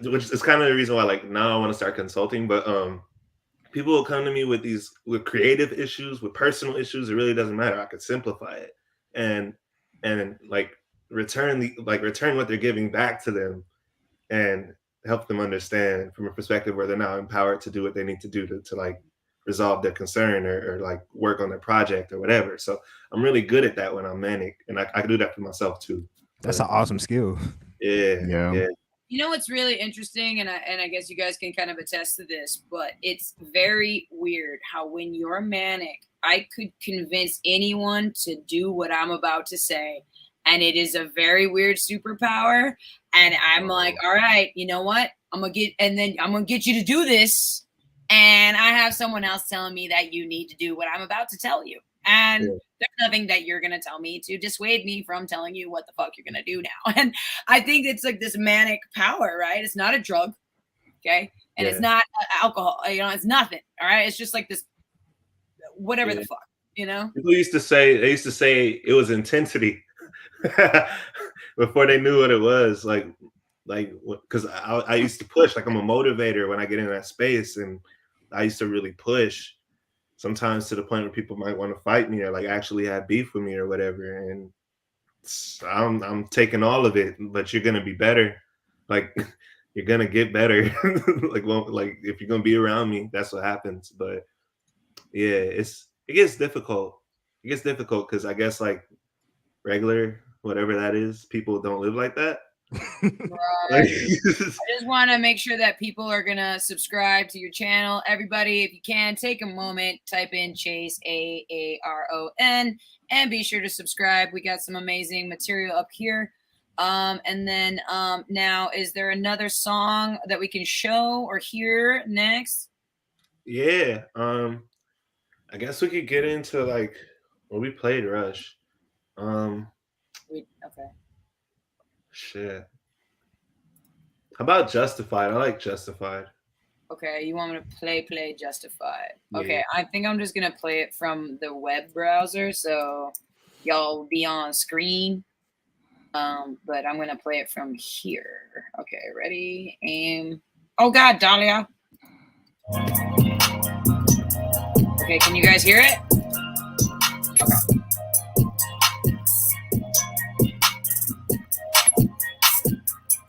which is kind of the reason why like now I want to start consulting, but people will come to me with creative issues, with personal issues. It really doesn't matter. I could simplify it and like return what they're giving back to them, and help them understand from a perspective where they're now empowered to do what they need to do to like resolve their concern or like work on their project or whatever. So I'm really good at that when I'm manic, and I can do that for myself too. That's an awesome skill. Yeah. You know what's really interesting, and I guess you guys can kind of attest to this, but it's very weird how when you're manic, I could convince anyone to do what I'm about to say, and it is a very weird superpower. And I'm like, all right, you know what? I'm gonna get you to do this, and I have someone else telling me that you need to do what I'm about to tell you. And there's nothing that you're going to tell me to dissuade me from telling you what the fuck you're going to do now. And I think it's like this manic power, right? It's not a drug. Okay. And it's not alcohol, it's nothing. All right. It's just like this, whatever the fuck, People used to say it was intensity before they knew what it was. Like, cause I used to push, like I'm a motivator when I get in that space, and I used to really push. Sometimes to the point where people might want to fight me or like actually have beef with me or whatever. And I'm taking all of it, but you're gonna be better. Like you're gonna get better. like if you're gonna be around me, that's what happens. But yeah, it gets difficult. it gets difficult because I guess like regular whatever that is, people don't live like that. Right. I just want to make sure that people are gonna subscribe to your channel. Everybody, if you can, take a moment, type in Chase Aaron, and be sure to subscribe. We got some amazing material up here. And then now, is there another song that we can show or hear next? Yeah. I guess we could get into like we played Rush. Okay. Shit. How about Justified? I like Justified. Okay, you want me to play Justified? Okay, Yeah. I think I'm just gonna play it from the web browser, so y'all will be on screen. But I'm gonna play it from here. Okay, ready? Aim. Oh God, Dahlia. Okay, can you guys hear it? Okay.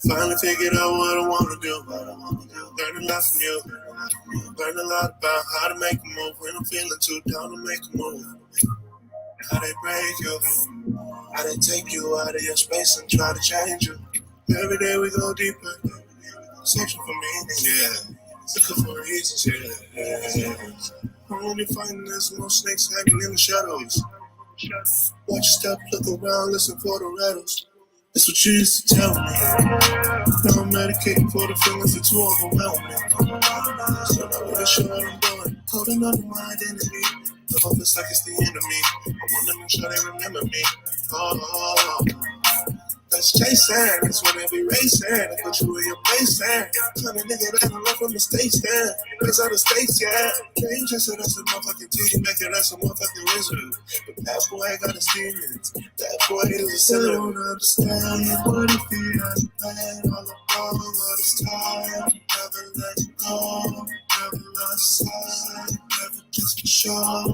Finally figured out what I want to do. Learn a lot from you. Learn a lot about how to make a move when I'm feeling too down to make a move. How they break you. How they take you out of your space and try to change you. Every day we go deeper. Searching for meaning, yeah. Looking for reasons, yeah. Only finding there's more snakes hiding in the shadows. Watch your step, look around, listen for the rattles. That's what you used to tell me. Now I'm medicating for the feelings that too overwhelming. So not really sure what I'm doing. Holding on to my identity. The hope is like it's the enemy. I want to make sure they remember me. Oh. That's chasing, that's what every race and I put you in your place and trying to nigga that I love from the States then. Raise out the States, yeah. Can't just say that's a motherfucking titty, make it that's a motherfucking lizard. But that boy got his demons. That boy is a sinner. I don't understand what it feels. Pain all along all this time. Never let go, never lost sight. Never just for sure,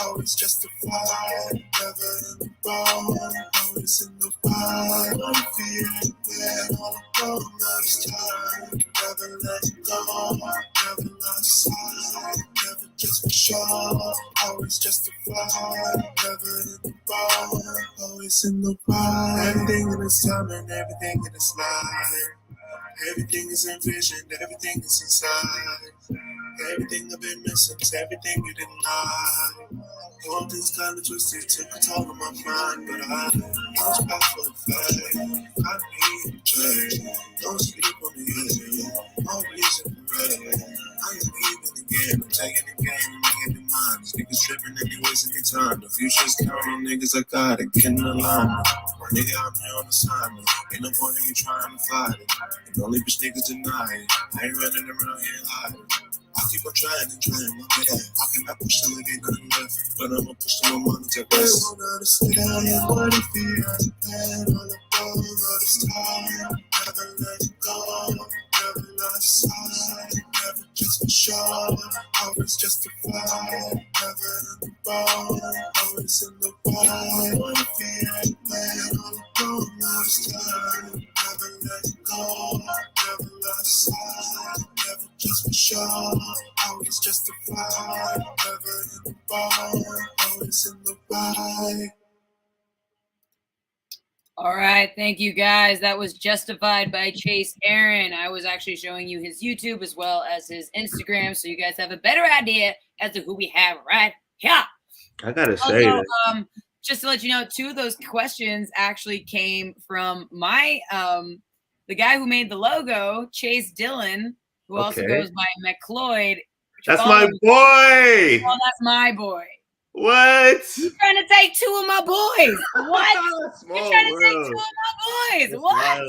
always justified. Never in the wrong, always in the right. One feeling bad all along all this time. Never let go, never lost sight. Never just for sure, always justified. Never in the wrong, always in the right. Everything in its time and everything in its life. Everything is envisioned, everything is inside. Everything I've been missing is everything you deny. All things kind of twisted, took a toll on my mind, but I was back for the fact. I need a change. Don't sleep on me, no reason for red. I am leaving again, I'm taking the game and making it mine. These niggas tripping and be wasting their time. The future's counting on niggas I got it, getting alignment. Nigga, I'm here on assignment. Ain't no point in you trying to fight it. And only bitch niggas deny it. I ain't running around here hiding. I keep on trying and trying my best. I cannot push till it ain't nothing left, but I'ma push till my money to rest. I don't understand what it feels. Bad all along all this time. Never let go, never lost sight. Never just for sure, always justified. Never in the wrong, always in the right. What it feels. Bad all along all this time. Never let go, never lost sight. Never just for sure, always justified. Never in the wrong, always in the right. All right, thank you guys. That was Justified by Chase Aaron. I was actually showing you his YouTube as well as his Instagram, so you guys have a better idea as to who we have right here. I gotta say that. Just to let you know, 2 of those questions actually came from my the guy who made the logo, Chase Dillon, who also goes by McCloyd. That's my boy. Oh, that's my boy. What? You're trying to take 2 of my boys. What? You're trying to take 2 of my boys. That's what?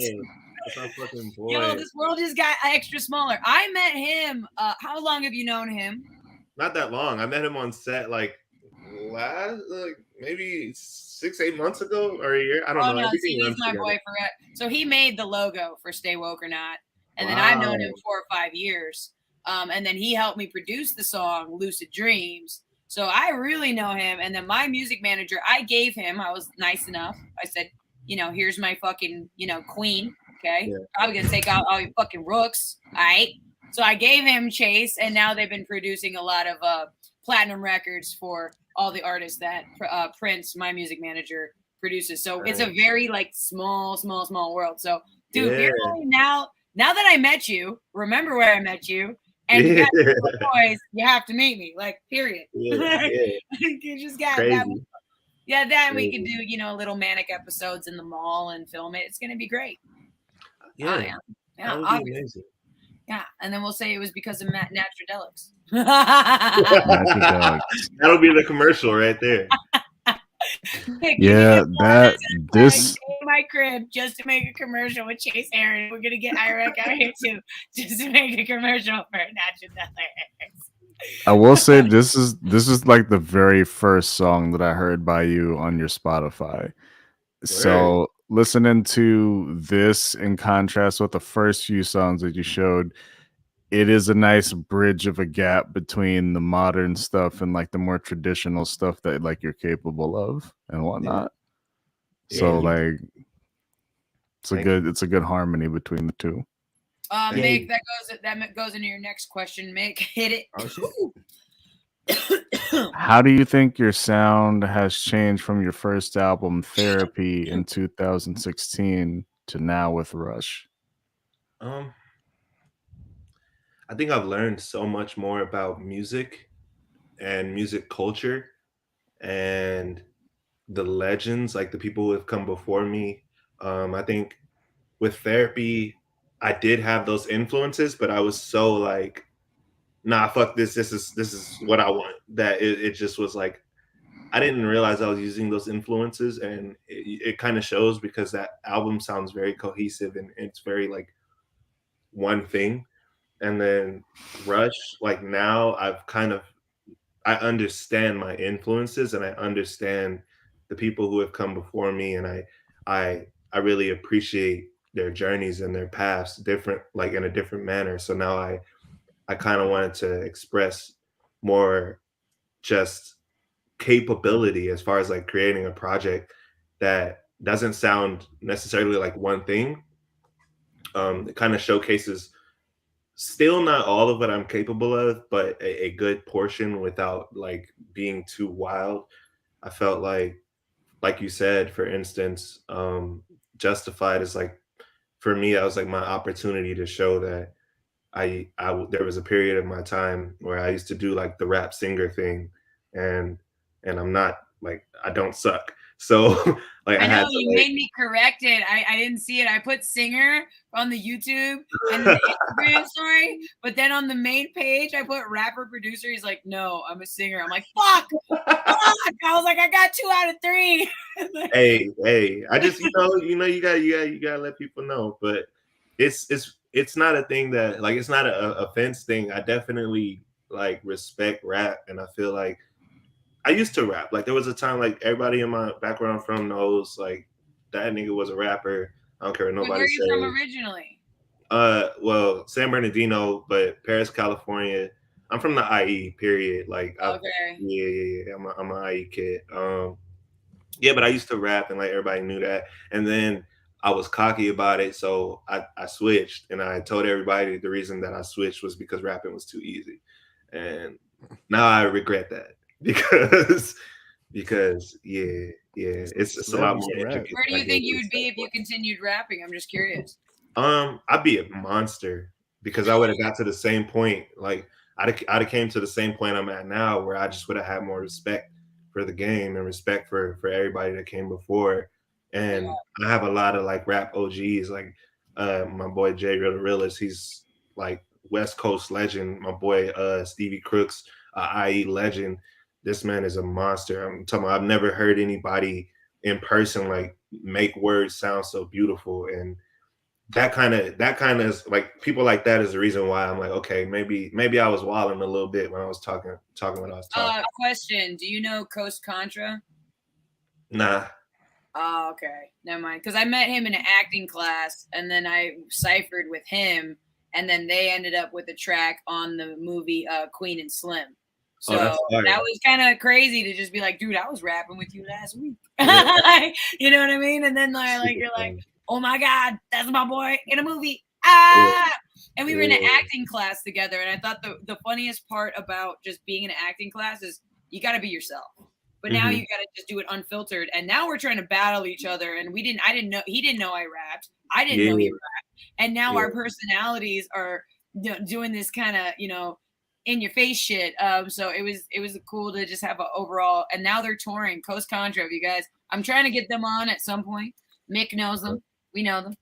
That's my fucking boy. Yo, this world just got extra smaller. I met him. How long have you known him? Not that long. I met him on set maybe 6-8 months ago or a year. I don't know. No, see, he's my boy forever. So he made the logo for Stay Woke or Not. And then I've known him 4 or 5 years. And then he helped me produce the song Lucid Dreams. So I really know him. And then my music manager, I gave him, I was nice enough. I said, here's my fucking, queen. Okay. Yeah. Probably going to take out all your fucking rooks. All right. So I gave him Chase, and now they've been producing a lot of platinum records for all the artists that Prince, my music manager, produces. So it's a very like small world. So dude, you're really now that I met you, remember where I met you, and you got boys, you have to meet me. Like, period. You just got that. Yeah, then we could do, you know, little manic episodes in the mall and film it. It's gonna be great. Yeah, that would be amazing. Yeah, and then we'll say it was because of Natradelics. That'll be the commercial right there. Yeah, this in my crib just to make a commercial with Chase Aaron. We're gonna get Ireq out here too, just to make a commercial for Natradelics. I will say this is like the very first song that I heard by you on your Spotify. So listening to this in contrast with the first few songs that you showed, it is a nice bridge of a gap between the modern stuff and like the more traditional stuff that like you're capable of and whatnot. So like it's a good harmony between the two. Mick, that goes into your next question. Mick, hit it. Oh, shit. How do you think your sound has changed from your first album, Therapy, in 2016 to now with Rush? I think I've learned so much more about music and music culture and the legends, like the people who have come before me. I think with Therapy, I did have those influences, but I was so like, nah, fuck this. This is what I want. That it just was like, I didn't realize I was using those influences, and it kind of shows because that album sounds very cohesive and it's very like one thing. And then Rush, like now I understand my influences and I understand the people who have come before me, and I really appreciate their journeys and their paths different, like in a different manner. So now I kind of wanted to express more just capability as far as like creating a project that doesn't sound necessarily like one thing. It kind of showcases still not all of what I'm capable of, but a good portion without like being too wild. I felt like you said, for instance, Justified is like, for me, that was like my opportunity to show that there was a period of my time where I used to do like the rap singer thing, and I'm not like, I don't suck. So like I know you made me correct it. I didn't see it. I put singer on the YouTube and the Instagram story, but then on the main page I put rapper producer. He's like, no, I'm a singer. I'm like, fuck. I was like, I got 2 out of 3. hey, I just you gotta let people know. But it's not a thing that like, it's not a offense thing. I definitely like respect rap, and I feel like I used to rap. Like there was a time like everybody in my background from knows like that nigga was a rapper. I don't care what nobody Where are you says. from originally? Well, San Bernardino, but Paris, California. I'm from the IE. Period. Like, okay. Yeah. I'm an IE kid. Yeah, but I used to rap, and like everybody knew that. And then I was cocky about it, so I switched, and I told everybody the reason that I switched was because rapping was too easy, and now I regret that. Because yeah, it's a lot more intricate. Where do you think you would be if you continued rapping? I'm just curious. I'd be a monster, because I would have got to the same point. Like I'd have came to the same point I'm at now, where I just would have had more respect for the game and respect for everybody that came before. And I have a lot of like rap OGs, like my boy Jay Real the Realist. He's like West Coast legend. My boy Stevie Crooks, IE legend. This man is a monster. I'm talking about, I've never heard anybody in person like make words sound so beautiful. And that kind of is like, people like that is the reason why I'm like, okay, maybe I was wilding a little bit when I was talking when I was talking. Question: do you know Coast Contra? Nah. Oh, okay, never mind. Because I met him in an acting class, and then I ciphered with him, and then they ended up with a track on the movie Queen and Slim. So that was kind of crazy to just be like, dude, I was rapping with you last week. Yeah. You know what I mean? And then like you're like, oh my God, that's my boy in a movie. Ah! And we were in an acting class together. And I thought the funniest part about just being in an acting class is you got to be yourself. But now you got to just do it unfiltered. And now we're trying to battle each other. And I didn't know, he didn't know I rapped. I didn't know he rapped. And now our personalities are doing this kind of, in your face shit. So it was cool to just have an overall, and now they're touring Coast Contra, you guys. I'm trying to get them on at some point. Mick knows them. We know them.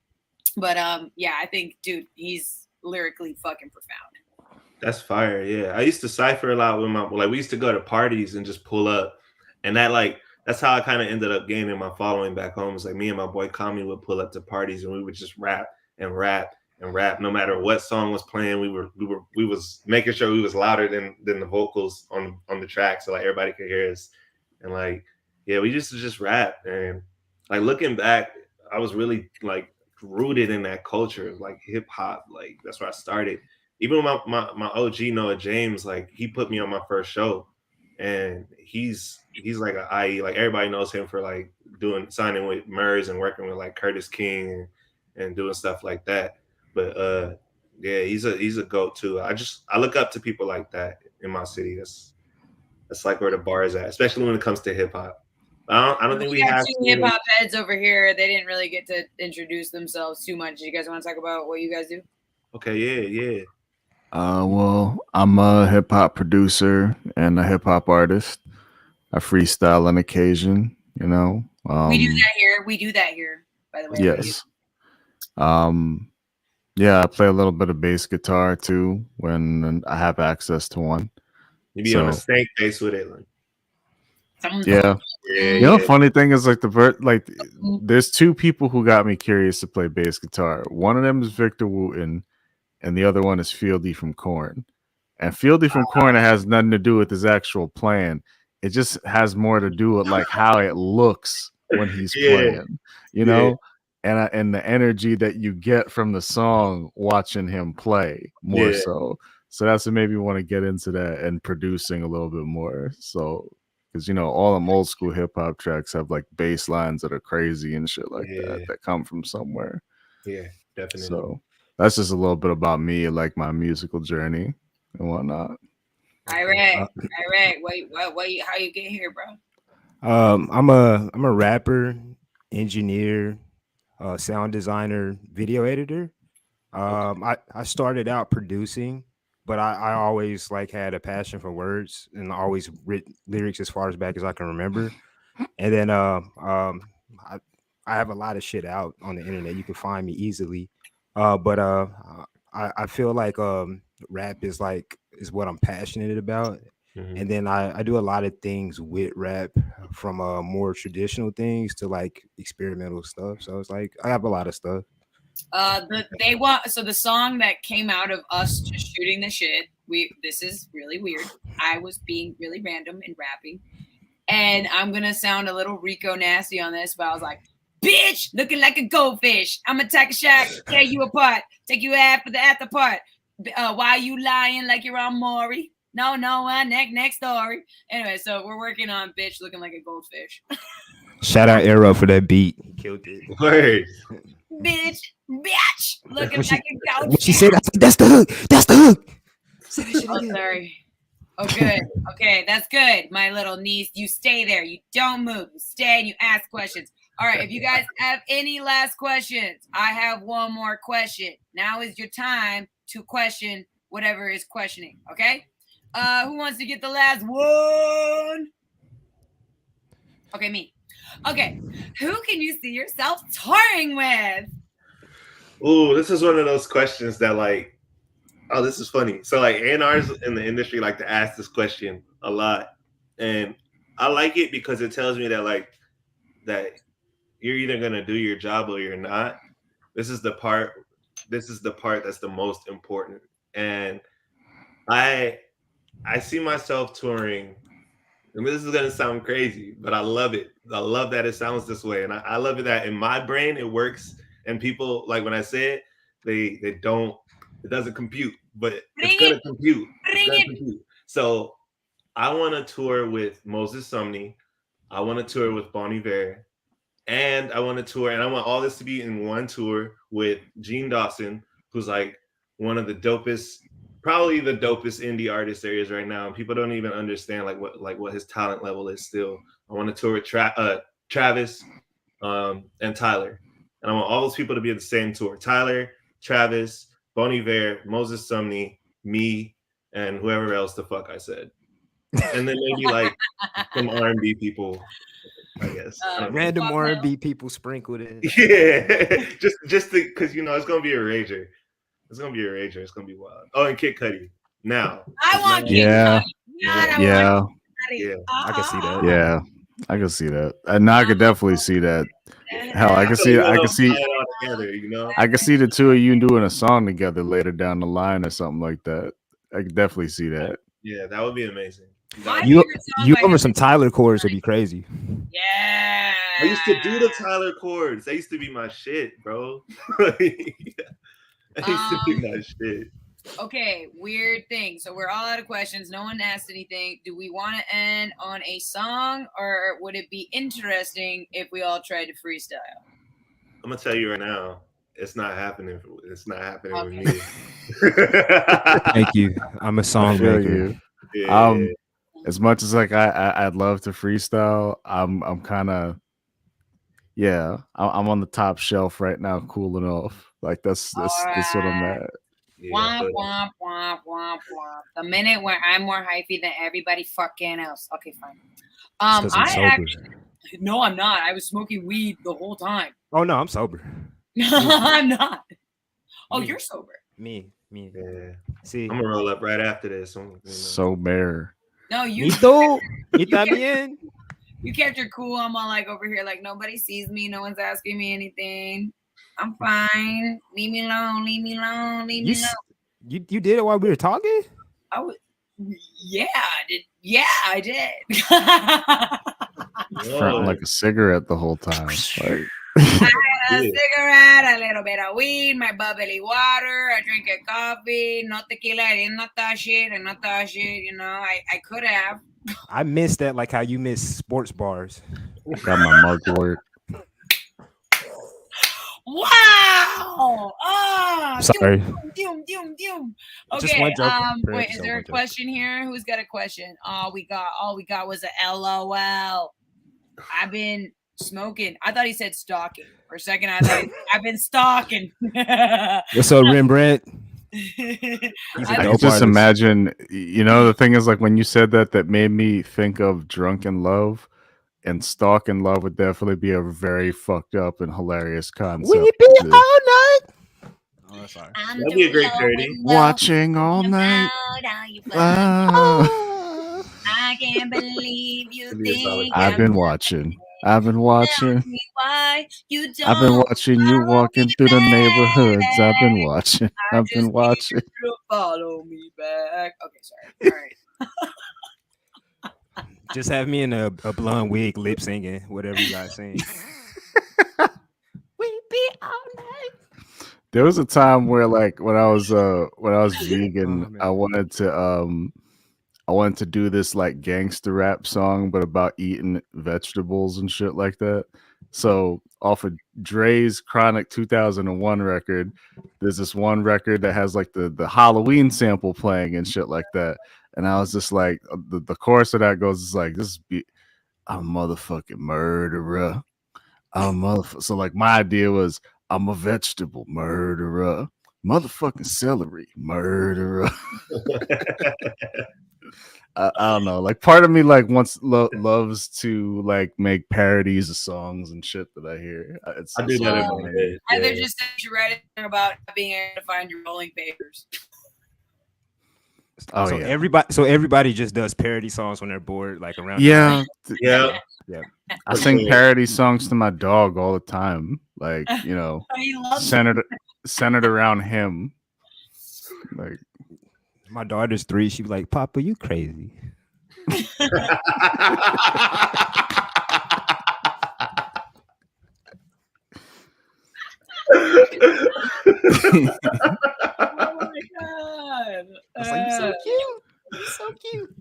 But yeah, I think, dude, he's lyrically fucking profound. That's fire. Yeah. I used to cipher a lot with we used to go to parties and just pull up. And that's how I kind of ended up gaining my following back home. It's like me and my boy Kami would pull up to parties and we would just rap and rap and rap. No matter what song was playing, we was making sure we was louder than the vocals on the track, so like everybody could hear us. And we used to just rap. And like looking back, I was really like rooted in that culture, like hip hop. Like that's where I started. Even my OG Noah James, like he put me on my first show, and he's like an IE. Like everybody knows him for like signing with Murs and working with like Curtis King and doing stuff like that. But yeah, he's a goat too. I look up to people like that in my city. That's like where the bar is at, especially when it comes to hip hop. I don't think we have two hip hop heads over here. They didn't really get to introduce themselves too much. You guys want to talk about what you guys do? Okay, yeah. Well, I'm a hip hop producer and a hip hop artist. I freestyle on occasion, we do that here. By the way. Yes. Yeah, I play a little bit of bass guitar too when I have access to one. You be on a snake bass with it, like. Yeah. Funny thing is like there's two people who got me curious to play bass guitar. One of them is Victor Wooten, and the other one is Fieldy from Korn. And Fieldy from Korn, it has nothing to do with his actual playing. It just has more to do with like how it looks when he's playing, you know, and the energy that you get from the song watching him play more so. So that's what made me want to get into that and producing a little bit more. So because all them old school hip hop tracks have like bass lines that are crazy and shit like that come from somewhere. Yeah, definitely. So that's just a little bit about me, like my musical journey and whatnot. Ireq, how you get here, bro? I'm a rapper, engineer, sound designer, video editor. I started out producing, but I always like had a passion for words and always written lyrics as far as back as I can remember. And then I have a lot of shit out on the internet. You can find me easily. But I feel like rap is what I'm passionate about. Mm-hmm. And then I do a lot of things with rap, from more traditional things to like experimental stuff. So it's like I have a lot of stuff. The song that came out of us just shooting the shit. This is really weird. I was being really random and rapping, and I'm gonna sound a little Rico nasty on this, but I was like, "Bitch, looking like a goldfish. I'm gonna take a shot, tear you apart, take you after the after part. Why you lying like you're on Maury? No, next story. Anyway, so we're working on bitch looking like a goldfish. Shout out Arrow for that beat. He killed it. Word. Bitch, looking like a goldfish. What she said, that's the hook. That's the hook. Oh, sorry. Oh, good. Okay, that's good, my little niece. You stay there. You don't move. You stay and you ask questions. All right, if you guys have any last questions, I have one more question. Now is your time to question whatever is questioning, okay? Who wants to get the last one? Okay, me. Okay, who can you see yourself touring with? Ooh, this is one of those questions that like, oh, this is funny. So like A&Rs in the industry like to ask this question a lot. And I like it because it tells me that that you're either gonna do your job or you're not. This is the part that's the most important. And I see myself touring, and this is gonna sound crazy, but I love it. I love that it sounds this way. And I love it that in my brain it works. And people, like when I say it, it doesn't compute, but it's gonna compute. So I want to tour with Moses Sumney. I want to tour with Bon Iver. And I want to tour, and I want all this to be in one tour with Gene Dawson, who's like one of the dopest, probably the dopest indie artist there is right now, and people don't even understand what his talent level is. Still, I want to tour with Travis, and Tyler, and I want all those people to be at the same tour. Tyler, Travis, Bon Iver, Moses Sumney, me, and whoever else the fuck I said, and then maybe like some R&B people, I guess. Random R&B people sprinkled in. Yeah, just because it's gonna be a rager. It's gonna be a rager. It's gonna be wild. Oh, and Kid Cudi. Now, I want Kid Yeah. Cudi. God, I Yeah. want Kid Cudi. Yeah. I can see that. Yeah, I can see that. And I could definitely see that. Hell, I can see. Tie I can it see. all together, I can see the two of you doing a song together later down the line or something like that. I can definitely see that. Yeah, that would be amazing. My You favorite song you by over him some is Tyler chords would be crazy. Yeah. I used to do the Tyler chords. They used to be my shit, bro. I used to be my shit. Okay, weird thing. So we're all out of questions. No one asked anything. Do we want to end on a song, or would it be interesting if we all tried to freestyle? I'm gonna tell you right now, it's not happening. It's not happening Okay. with me. Thank you. I'm a song feel maker. you. Yeah. As much as like I'd love to freestyle, I'm kind of I'm on the top shelf right now, cooling off. Like that's what I'm at. Womp womp womp womp womp. The minute where I'm more hyphy than everybody fucking else. Okay, fine. I'm sober. No, I'm not. I was smoking weed the whole time. Oh no, I'm sober. I'm not. Oh, Me. you're sober. Me. Yeah. See, I'm gonna roll up right after this. So bare. No, you. me too. You kept- también. You kept your cool. I'm all like over here, like nobody sees me. No one's asking me anything. I'm fine. Leave me alone. Leave me alone. Leave me alone. You did it while we were talking? I was. Yeah, I did. Yeah, I did. Fronting like a cigarette the whole time. Like, I had a cigarette, a little bit of weed, my bubbly water, a drink of coffee, no tequila. I didn't touch it. I not touch it. I could have. I miss that, like how you miss sports bars. I got my mugwort. Wow! Ah, Sorry. Doom. Just Okay. one joke. Wait, is there a question here? Who's got a question? All we got was a LOL. I've been smoking. I thought he said stalking. For a second, I thought I've been stalking. What's up, Rembrandt? I can just imagine, the thing is, like, when you said that made me think of Drunken Love, and Stalk in Love would definitely be a very fucked up and hilarious concept. Will it be all night? Oh, sorry. That'd be a great parody. Watching all night. I can't believe you think I've been watching. I've been watching. Why you don't I've been watching you walking through the neighborhoods. I've been watching. I've been watching. Follow me back. Okay, sorry. All right. Just have me in a blonde wig lip singing whatever you guys sing. We be all night. There was a time where, like, when I was vegan, I wanted to do this like gangster rap song, but about eating vegetables and shit like that. So off of Dre's Chronic 2001 record, there's this one record that has like the Halloween sample playing and shit like that. And I was just like, the chorus of that goes like, I'm a motherfucking murderer. So like my idea was, I'm a vegetable murderer. Motherfucking celery murderer. I don't know. Like, part of me like loves to like make parodies of songs and shit that I hear. I do that every day. Either just that you read it about being able to find your rolling papers. Oh, so yeah. everybody just does parody songs when they're bored, like around. Yeah. I sing parody songs to my dog all the time, like, centered around him. Like, my daughter's 3. She be like, "Papa, you crazy." Oh my god! I was like, "You're so cute. You're so cute."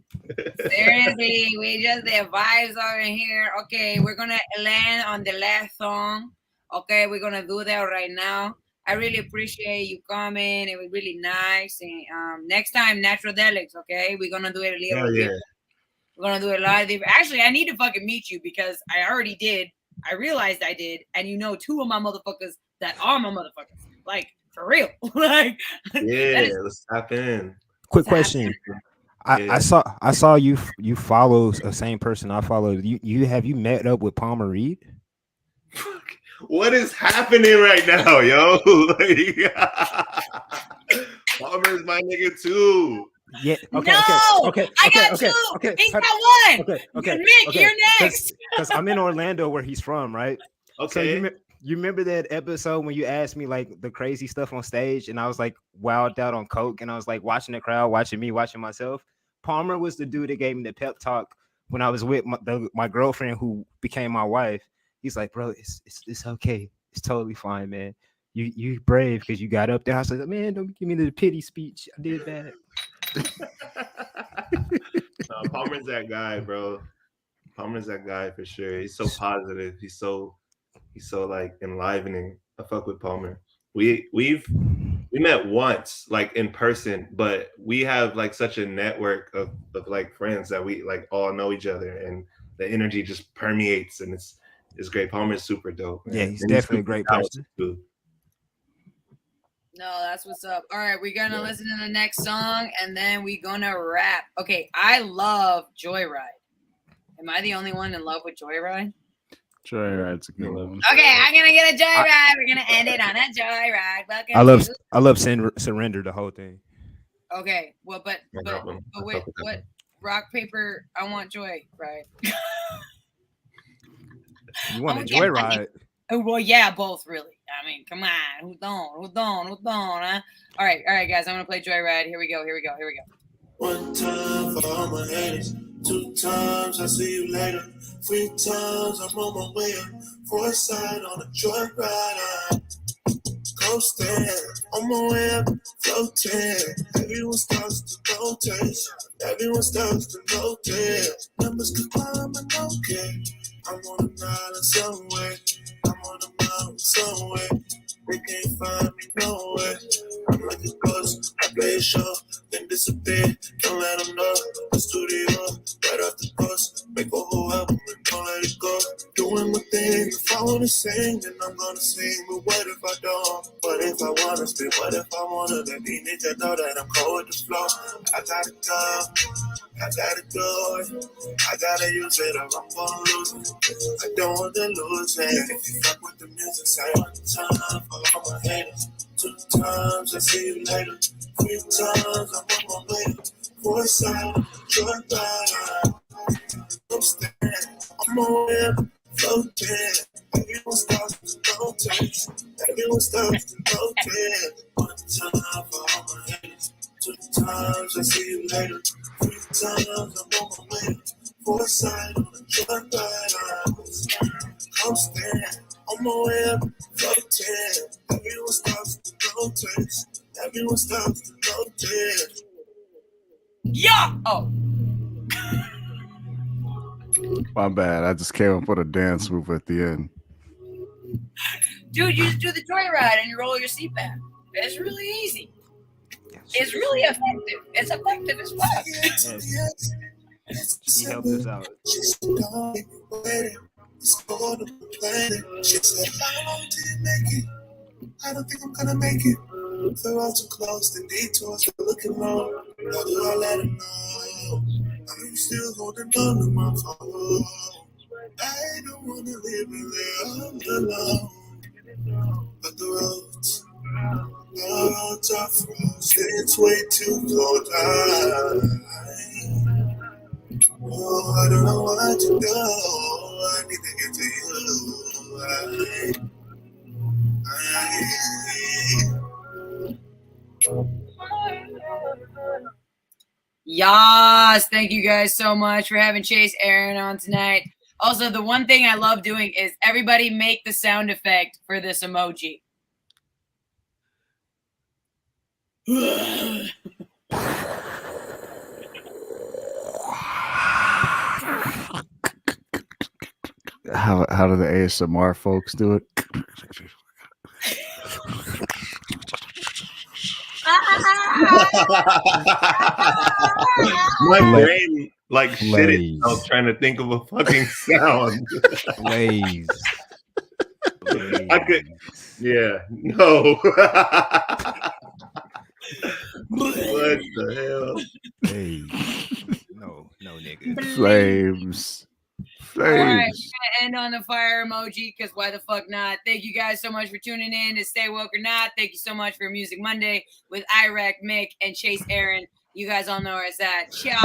Seriously, we just the vibes over here. Okay, we're gonna land on the last song. Okay, we're gonna do that right now. I really appreciate you coming. It was really nice. And next time, Natural Delics, okay? We're gonna do it a little Hell yeah. different. We're gonna do it a lot different. Actually, I need to fucking meet you because I already did. I realized I did, and you know, two of my motherfuckers that are my motherfuckers. Like for real. Like Yeah, let's tap in. Quick question. I saw you follow the same person I followed. You have you met up with Palmer Reed? What is happening right now, yo? Palmer's my nigga too. Yeah. Okay. I got two. He's got one. Okay. Mick, you're next. Because I'm in Orlando, where he's from, right? Okay. So you remember that episode when you asked me like the crazy stuff on stage, and I was like wilded out on coke, and I was like watching the crowd, watching me, watching myself. Palmer was the dude that gave me the pep talk when I was with my girlfriend who became my wife. He's like, bro, it's okay. It's totally fine, man. You brave because you got up there. I was like, man, don't give me the pity speech. I did that. Palmer's that guy, bro. Palmer's that guy for sure. He's so positive. He's so like enlivening. I fuck with Palmer. We met once, like in person, but we have like such a network of like friends that we like all know each other, and the energy just permeates, and it's great. Palmer's super dope, man. Yeah, he's definitely a great person. No, that's what's up. All right, we're gonna listen to the next song, and then we're gonna rap. Okay, I love Joyride. Am I the only one in love with Joyride? Joyride's a good one. Okay, I'm gonna get a Joyride. We're gonna end it on a Joyride. Welcome I love Surrender, the whole thing. Okay, well, but wait, what? Rock, paper, I want Joy, right? You want a Joyride? Oh, well, yeah, both really. I mean, come on, who's on, huh? All right, guys, I'm gonna play Joyride. Here we go. One time for all my haters, 2 times I see you later, 3 times I'm on my way up, 4 side on a joyride. Coasting, on my way up, floating. Everyone starts to notice. Numbers can climb and okay. I'm on a island somewhere. I'm on a mountain somewhere. They can't find me nowhere. I'm like a ghost. I play a show, then disappear. Don't let them know. The studio, right off the coast. Make a whole album and don't let it go. Doing my thing. If I wanna sing, then I'm gonna sing. But what if I don't? What if I wanna spit? What if I wanna let these niggas know that I'm cold with the flow? I gotta go. I gotta use it or I'm gonna lose it. I don't want to lose it. If you fuck with the music, say 1 time for all my haters. 2 times I see you later. 3 times I'm on my way. 4 side, joy ride. I'm standing on my way up, floating. Everyone starts to notice. 1 time for all my haters. 2 times I see you later. 3 times I'm on my way. 4 side on the joyride. I'm standing on my way up, floating. Everyone starts to notice. Yeah. Oh. My bad. I just came up with a dance move at the end. Dude, you just do the Joyride and you roll your seat back. It's really easy. It's really effective. It's effective as fuck. He helped us out. She said, how did it make it? I don't think I'm gonna make it. The roads are closed and detours are looking low. How do I let him know? I'm still holding on to my phone. I don't wanna live in there all alone. But the roads are frozen. It's way too cold. Oh, I don't know what to do. I need to get to you. Yas, thank you guys so much for having Chase Aaron on tonight. Also, the one thing I love doing is everybody make the sound effect for this emoji. How do the ASMR folks do it? My Fla- brain like shit itself Flays. trying to think of a fucking sound. Blaze. I could, yeah, no. What the hell? Hey. No, nigga. Flames. All right, we're Flames. gonna end on the fire emoji because why the fuck not? Thank you guys so much for tuning in to Stay Woke or Not. Thank you so much for Music Monday with Ireq, Mick, and Chase Aaron. You guys all know where it's at. Ciao.